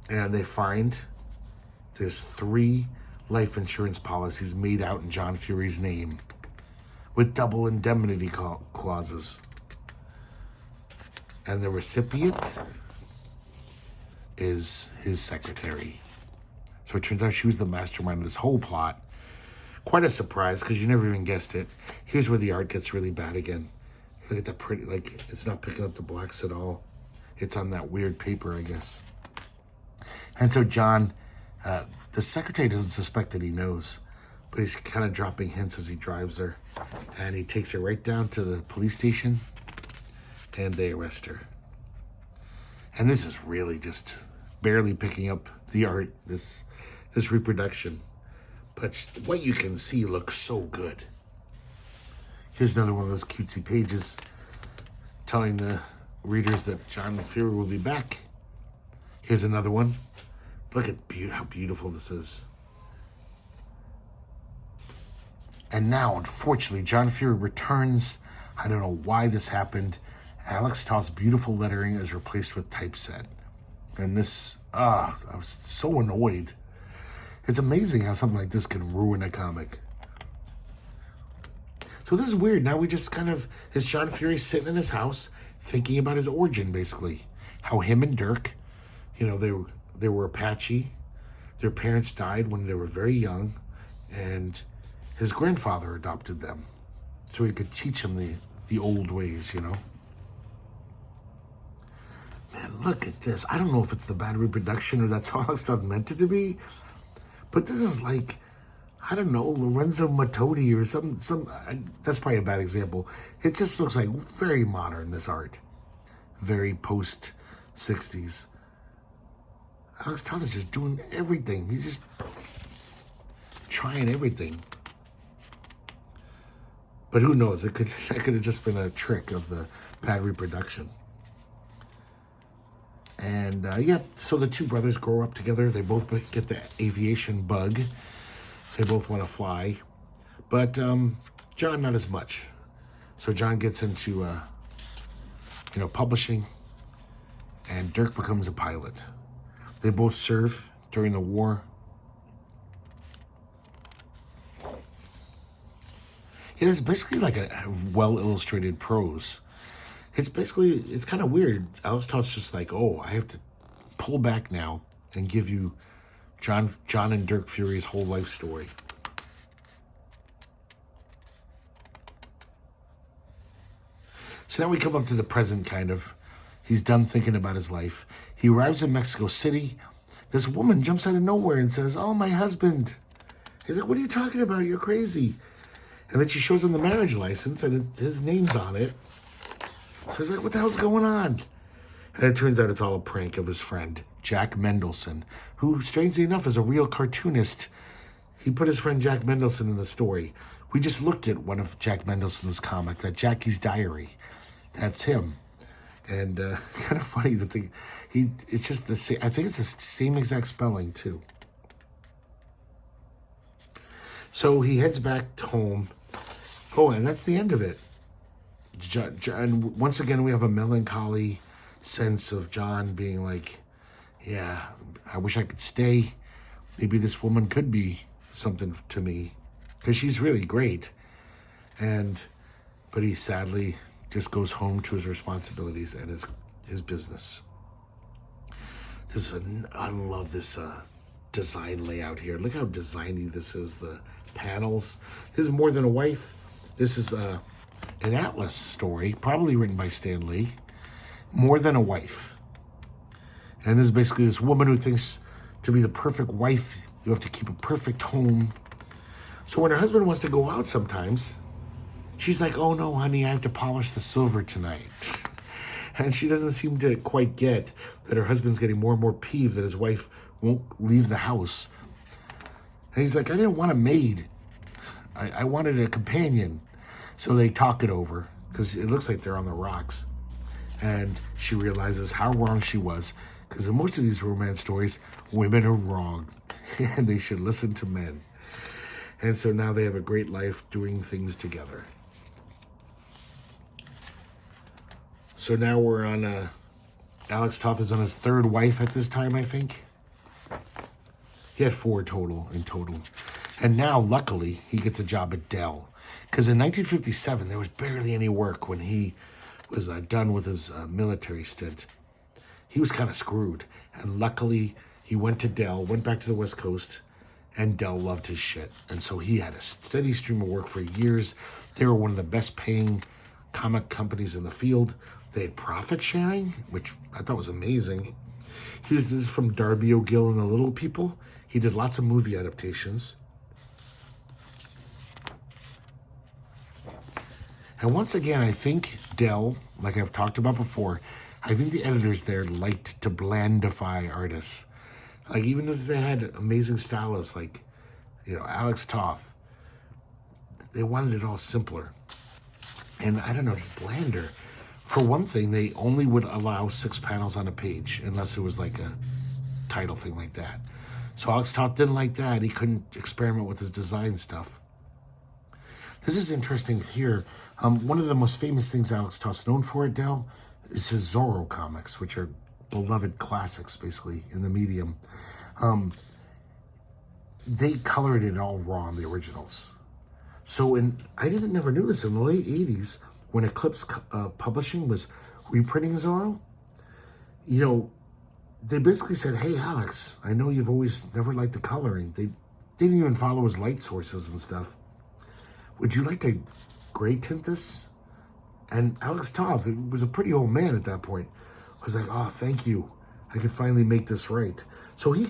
And they find there's 3 life insurance policies made out in John Fury's name with double indemnity clauses. And the recipient is his secretary. So it turns out she was the mastermind of this whole plot. Quite a surprise, because you never even guessed it. Here's where the art gets really bad again. Look at that pretty, like, it's not picking up the blacks at all. It's on that weird paper, I guess. And so John, the secretary doesn't suspect that he knows, but he's kind of dropping hints as he drives her. And he takes her right down to the police station, and they arrest her. And this is really just barely picking up the art, this reproduction. But what you can see looks so good. Here's another one of those cutesy pages telling the readers that John Fury will be back. Here's another one. Look at how beautiful this is. And now, unfortunately, John Fury returns. I don't know why this happened. Alex Toth's beautiful lettering is replaced with typeset. And this, I was so annoyed. It's amazing how something like this can ruin a comic. So this is weird. Now we just kind of, is John Fury sitting in his house thinking about his origin, basically. How him and Dirk, they were Apache. Their parents died when they were very young. And his grandfather adopted them so he could teach them the old ways, Man, look at this. I don't know if it's the bad reproduction or that's how Alex Toth meant it to be. But this is like, I don't know, Lorenzo Matodi or some. That's probably a bad example. It just looks like very modern, this art. Very post-60s. Alex Toth is just doing everything. He's just trying everything. But who knows? That could have just been a trick of the bad reproduction. And, so the 2 brothers grow up together. They both get the aviation bug. They both want to fly. But John, not as much. So John gets into, publishing. And Dirk becomes a pilot. They both served during the war. It is basically like a well-illustrated prose. It's kind of weird. Alex Toth's just like, oh, I have to pull back now and give you John and Dirk Fury's whole life story. So now we come up to the present, kind of. He's done thinking about his life. He arrives in Mexico City. This woman jumps out of nowhere and says, oh, my husband. He's like, what are you talking about? You're crazy. And then she shows him the marriage license, and his name's on it. So he's like, what the hell's going on? And it turns out it's all a prank of his friend, Jack Mendelson, who, strangely enough, is a real cartoonist. He put his friend Jack Mendelson in the story. We just looked at one of Jack Mendelson's comic, that Jackie's Diary. That's him. And kind of funny that it's just the same. I think it's the same exact spelling, too. So he heads back home. Oh, and that's the end of it. And once again, we have a melancholy sense of John being like, yeah, I wish I could stay. Maybe this woman could be something to me, because she's really great. But he sadly just goes home to his responsibilities and his business. I love this design layout here. Look how designy this is. The panels. This is More Than a Wife. This is an Atlas story, probably written by Stan Lee. More Than a Wife. And this is basically this woman who thinks to be the perfect wife, you have to keep a perfect home. So when her husband wants to go out sometimes, she's like, oh no, honey, I have to polish the silver tonight. And she doesn't seem to quite get that her husband's getting more and more peeved that his wife won't leave the house. And he's like, I didn't want a maid. I wanted a companion. So they talk it over, because it looks like they're on the rocks. And she realizes how wrong she was, because in most of these romance stories, women are wrong, and they should listen to men. And so now they have a great life doing things together. So now we're on, Alex Toth is on his third wife at this time, I think. He had 4 in total. And now, luckily, he gets a job at Dell. Because in 1957, there was barely any work when he was done with his military stint. He was kind of screwed. And luckily, he went to Dell, went back to the West Coast, and Dell loved his shit. And so he had a steady stream of work for years. They were one of the best paying comic companies in the field. They had profit sharing, which I thought was amazing. This is from Darby O'Gill and the Little People. He did lots of movie adaptations. And once again, I think Dell, like I've talked about before, I think the editors there liked to blandify artists. Like, even if they had amazing stylists like, Alex Toth, they wanted it all simpler. And I don't know, just blander. For one thing, they only would allow 6 panels on a page, unless it was like a title thing like that. So Alex Toth didn't like that. He couldn't experiment with his design stuff. This is interesting here. One of the most famous things Alex Toth's known for at Dell is his Zorro comics, which are beloved classics, basically, in the medium. They colored it all raw in the originals. So I never knew this, in the late 80s, when Eclipse Publishing was reprinting Zorro, they basically said, hey, Alex, I know you've always never liked the coloring. They didn't even follow his light sources and stuff. Would you like to gray tint this? And Alex Toth, who was a pretty old man at that point, was like, oh, thank you. I could finally make this right. So he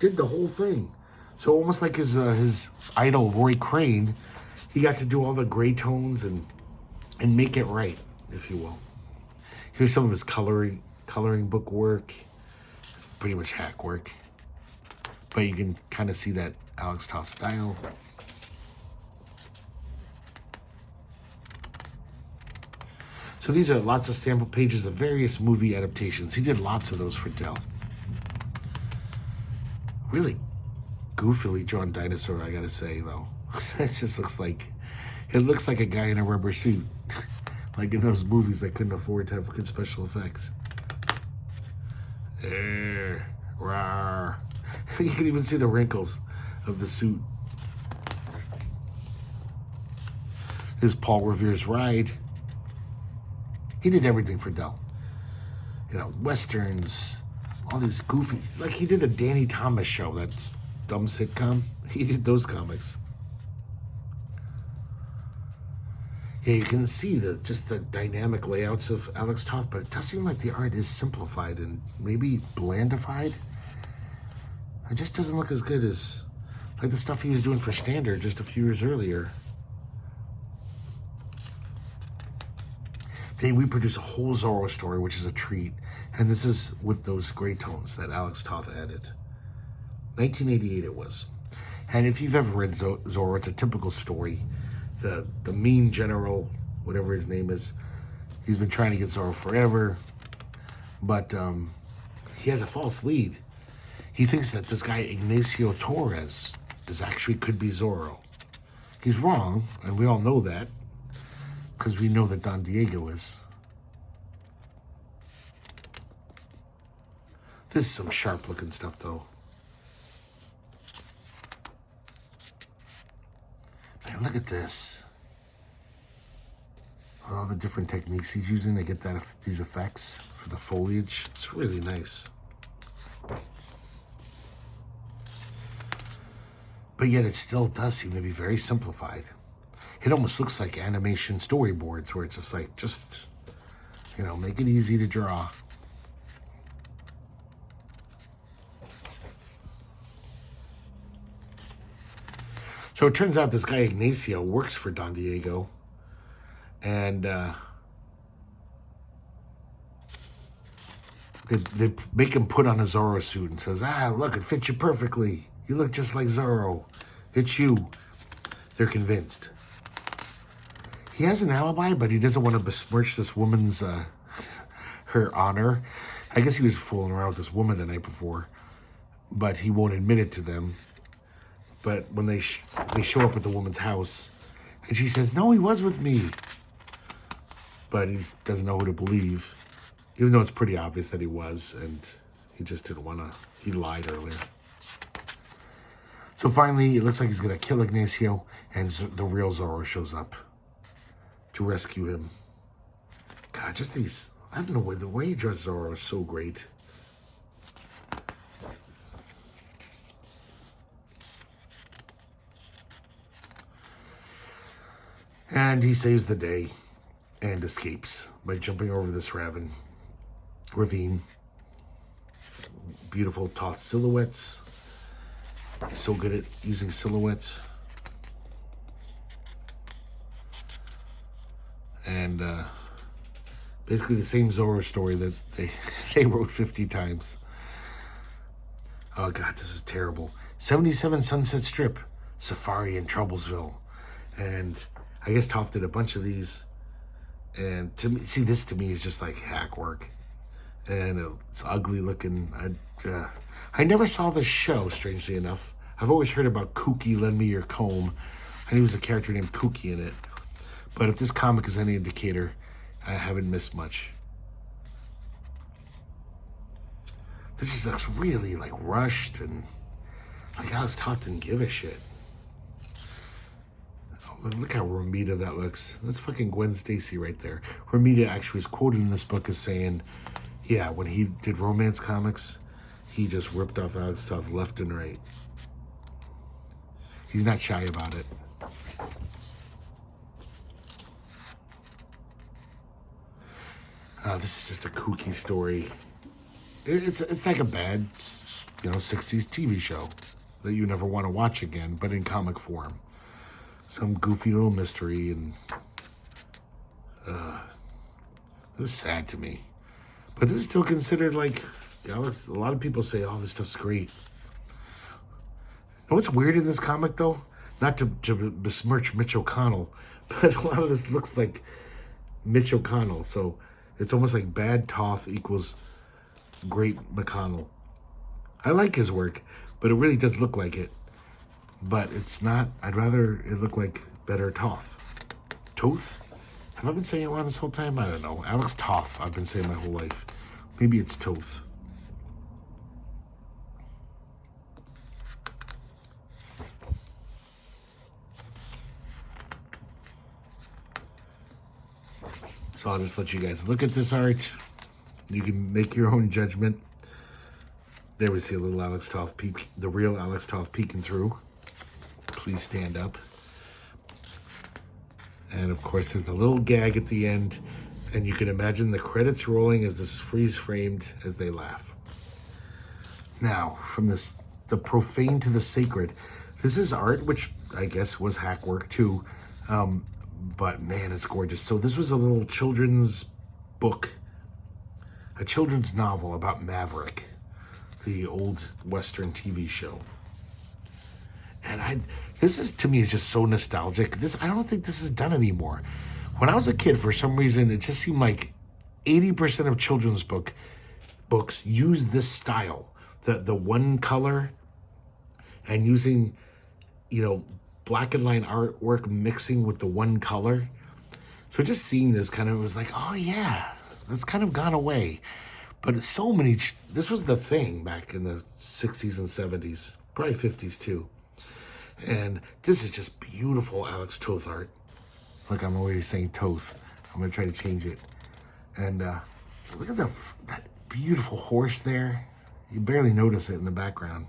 did the whole thing. So almost like his idol, Roy Crane, he got to do all the gray tones and make it right, if you will. Here's some of his coloring book work. It's pretty much hack work. But you can kind of see that Alex Toth style. So these are lots of sample pages of various movie adaptations. He did lots of those for Dell. Really goofily drawn dinosaur, I gotta say, though. It just looks like a guy in a rubber suit. Like in those movies that couldn't afford to have good special effects. There. Rawr. You can even see the wrinkles of the suit. This is Paul Revere's Ride. He did everything for Dell. You know, Westerns, all these goofies. Like, he did the Danny Thomas Show, that's dumb sitcom. He did those comics. Yeah, you can see just the dynamic layouts of Alex Toth, but it does seem like the art is simplified and maybe blandified. It just doesn't look as good as like the stuff he was doing for Standard just a few years earlier. They reproduce a whole Zorro story, which is a treat. And this is with those gray tones that Alex Toth added. 1988 it was. And if you've ever read Zorro, it's a typical story. The mean general, whatever his name is, he's been trying to get Zorro forever. But he has a false lead. He thinks that this guy, Ignacio Torres, could be Zorro. He's wrong, and we all know that. Because we know that Don Diego is. This is some sharp looking stuff though. Man, look at this. All the different techniques he's using to get these effects for the foliage. It's really nice. But yet it still does seem to be very simplified. It almost looks like animation storyboards where it's just like, you know, make it easy to draw. So it turns out this guy Ignacio works for Don Diego. And they make him put on a Zorro suit and says, look, it fits you perfectly. You look just like Zorro. It's you. They're convinced. He has an alibi, but he doesn't want to besmirch this woman's, her honor. I guess he was fooling around with this woman the night before, but he won't admit it to them. But when they show up at the woman's house, and she says, no, he was with me. But he doesn't know who to believe, even though it's pretty obvious that he was, and he just didn't want to, he lied earlier. So finally, it looks like he's going to kill Ignacio, and the real Zorro shows up to rescue him. God, just these, I don't know, the way he draws Zorro is so great. And he saves the day and escapes by jumping over this ravine. Beautiful Toth silhouettes. He's so good at using silhouettes. And basically the same Zorro story that they wrote 50 times. Oh God, this is terrible. 77 Sunset Strip, Safari in Troublesville. And I guess Toth did a bunch of these. And to me, see, this to me is just like hack work. And it's ugly looking. I never saw the show, strangely enough. I've always heard about Kooky, Lend Me Your Comb. And he was a character named Kooky in it. But if this comic is any indicator, I haven't missed much. This just looks really like rushed and like Alex Toth didn't give a shit. Oh, look how Romita that looks. That's fucking Gwen Stacy right there. Romita actually is quoted in this book as saying, yeah, when he did romance comics, he just ripped off Alex Toth left and right. He's not shy about it. This is just a kooky story. It's like a bad, 60s TV show that you never want to watch again, but in comic form. Some goofy little mystery, and it was sad to me. But this is still considered like, a lot of people say, oh, this stuff's great. You know what's weird in this comic, though? Not to besmirch Mitch O'Connell, but a lot of this looks like Mitch O'Connell, so it's almost like bad Toth equals great McConnell. I like his work, but it really does look like it. But it's not. I'd rather it look like better Toth. Toth? Have I been saying it wrong this whole time? I don't know. Alex Toth, I've been saying my whole life. Maybe it's Toth. So I'll just let you guys look at this art. You can make your own judgment. There we see a little Alex Toth peek, the real Alex Toth peeking through. Please stand up. And of course, there's the little gag at the end. And you can imagine the credits rolling as this freeze framed as they laugh. Now, from the profane to the sacred, this is art, which I guess was hack work too. But man, it's gorgeous. So this was a little children's book, a children's novel about Maverick, the old Western TV show. And this is, to me, is just so nostalgic. I don't think this is done anymore. When I was a kid, for some reason, it just seemed like 80% of children's books use this style, the one color, and using, black and line artwork mixing with the one color. So just seeing this kind of was like, oh yeah, that's kind of gone away. But this was the thing back in the 60s and 70s, probably 50s too. And this is just beautiful Alex Toth art. Look, I'm already saying Toth. I'm gonna try to change it. And look at that beautiful horse there. You barely notice it in the background.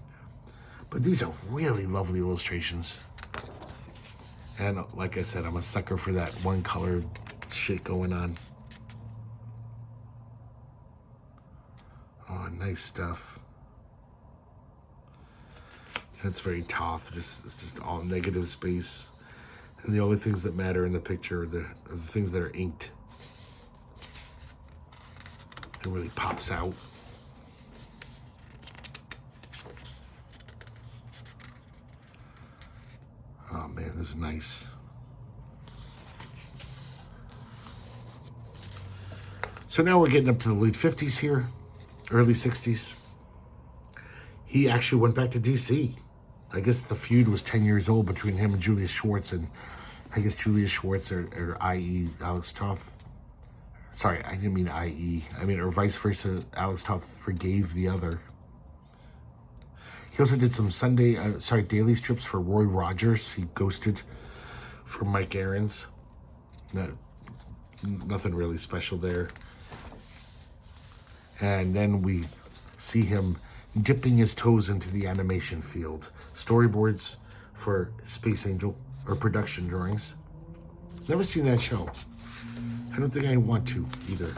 But these are really lovely illustrations. And like I said, I'm a sucker for that one color shit going on. Oh, nice stuff. That's very Toth. It's just all negative space. And the only things that matter in the picture are the things that are inked. It really pops out. Oh man, this is nice. So now we're getting up to the late 50s here, early 60s. He actually went back to DC. I guess the feud was 10 years old between him and Julius Schwartz, and I guess Julius Schwartz or i.e. Alex Toth. Sorry, I didn't mean i.e. I mean, or vice versa, Alex Toth forgave the other. He also did some daily strips for Roy Rogers. He ghosted for Mike Aarons. Nothing really special there. And then we see him dipping his toes into the animation field. Storyboards for Space Angel, or production drawings. Never seen that show. I don't think I want to either.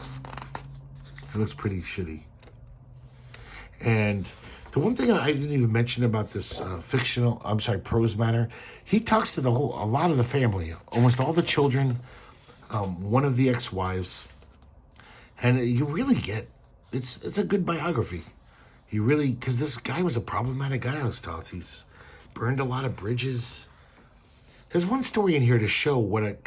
It looks pretty shitty. And the one thing I didn't even mention about this prose matter, he talks to a lot of the family, almost all the children, one of the ex-wives, and you really get, it's a good biography. Because this guy was a problematic guy, Alex Toth. He's burned a lot of bridges. There's one story in here to show what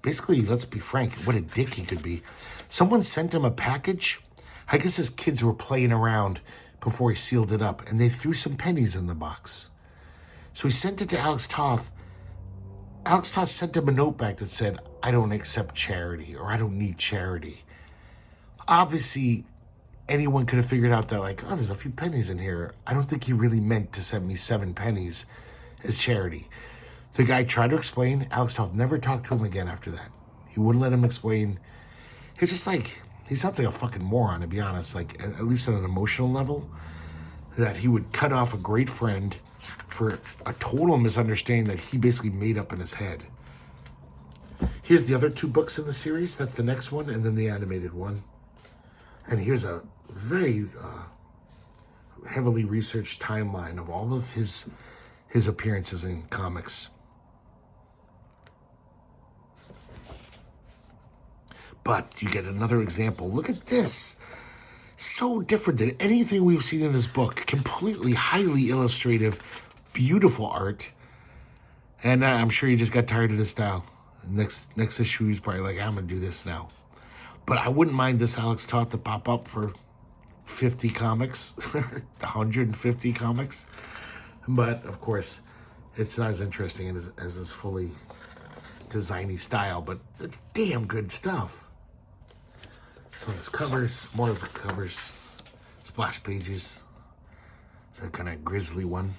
basically, let's be frank, what a dick he could be. Someone sent him a package. I guess his kids were playing around before he sealed it up, and they threw some pennies in the box. So he sent it to Alex Toth. Alex Toth sent him a note back that said, I don't accept charity, or I don't need charity. Obviously, anyone could have figured out that, like, oh, there's a few pennies in here. I don't think he really meant to send me 7 pennies as charity. The guy tried to explain. Alex Toth never talked to him again after that. He wouldn't let him explain. It's just like, he sounds like a fucking moron, to be honest, like, at least on an emotional level, that he would cut off a great friend for a total misunderstanding that he basically made up in his head. Here's the other 2 books in the series. That's the next one, and then the animated one. And here's a very heavily researched timeline of all of his appearances in comics. But you get another example. Look at this. So different than anything we've seen in this book. Completely, highly illustrative, beautiful art. And I'm sure you just got tired of this style. Next issue, he's probably like, I'm going to do this now. But I wouldn't mind this Alex Toth to pop up for 50 comics, 150 comics. But, of course, it's not as interesting as his fully designy style, but it's damn good stuff. So there's covers, more of the covers, splash pages. It's a kind of grisly one.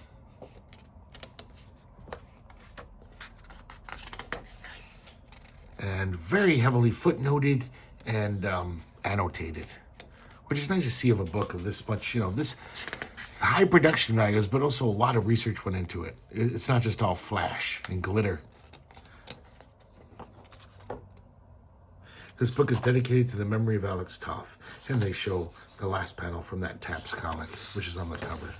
and very heavily footnoted and annotated, which is nice to see of a book of this much, this high production values, but also a lot of research went into it. It's not just all flash and glitter. This book is dedicated to the memory of Alex Toth, and they show the last panel from that Taps comic, which is on the cover.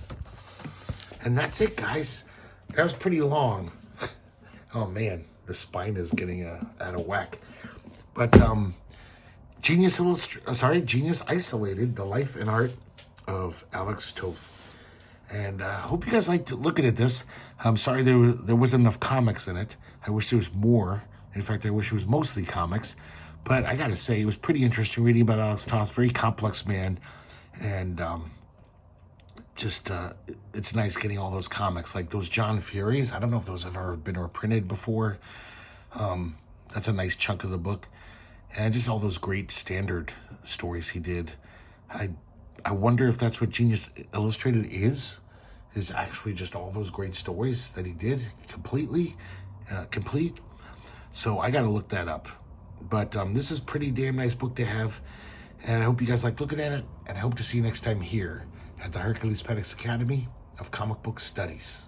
And that's it, guys. That was pretty long. Oh man, the spine is getting out of whack. But Genius Isolated, the life and art of Alex Toth. And I hope you guys liked looking at this. I'm sorry there wasn't enough comics in it. I wish there was more. In fact, I wish it was mostly comics. But I gotta say, it was pretty interesting reading about Alex Toth. Very complex man. And it's nice getting all those comics. Like those John Furies. I don't know if those have ever been reprinted before. That's a nice chunk of the book. And just all those great standard stories he did. I wonder if that's what Genius Illustrated is actually just all those great stories that he did complete. So I got to look that up. But this is a pretty damn nice book to have. And I hope you guys like looking at it. And I hope to see you next time here at the Herculespetix Academy of Comic Book Studies.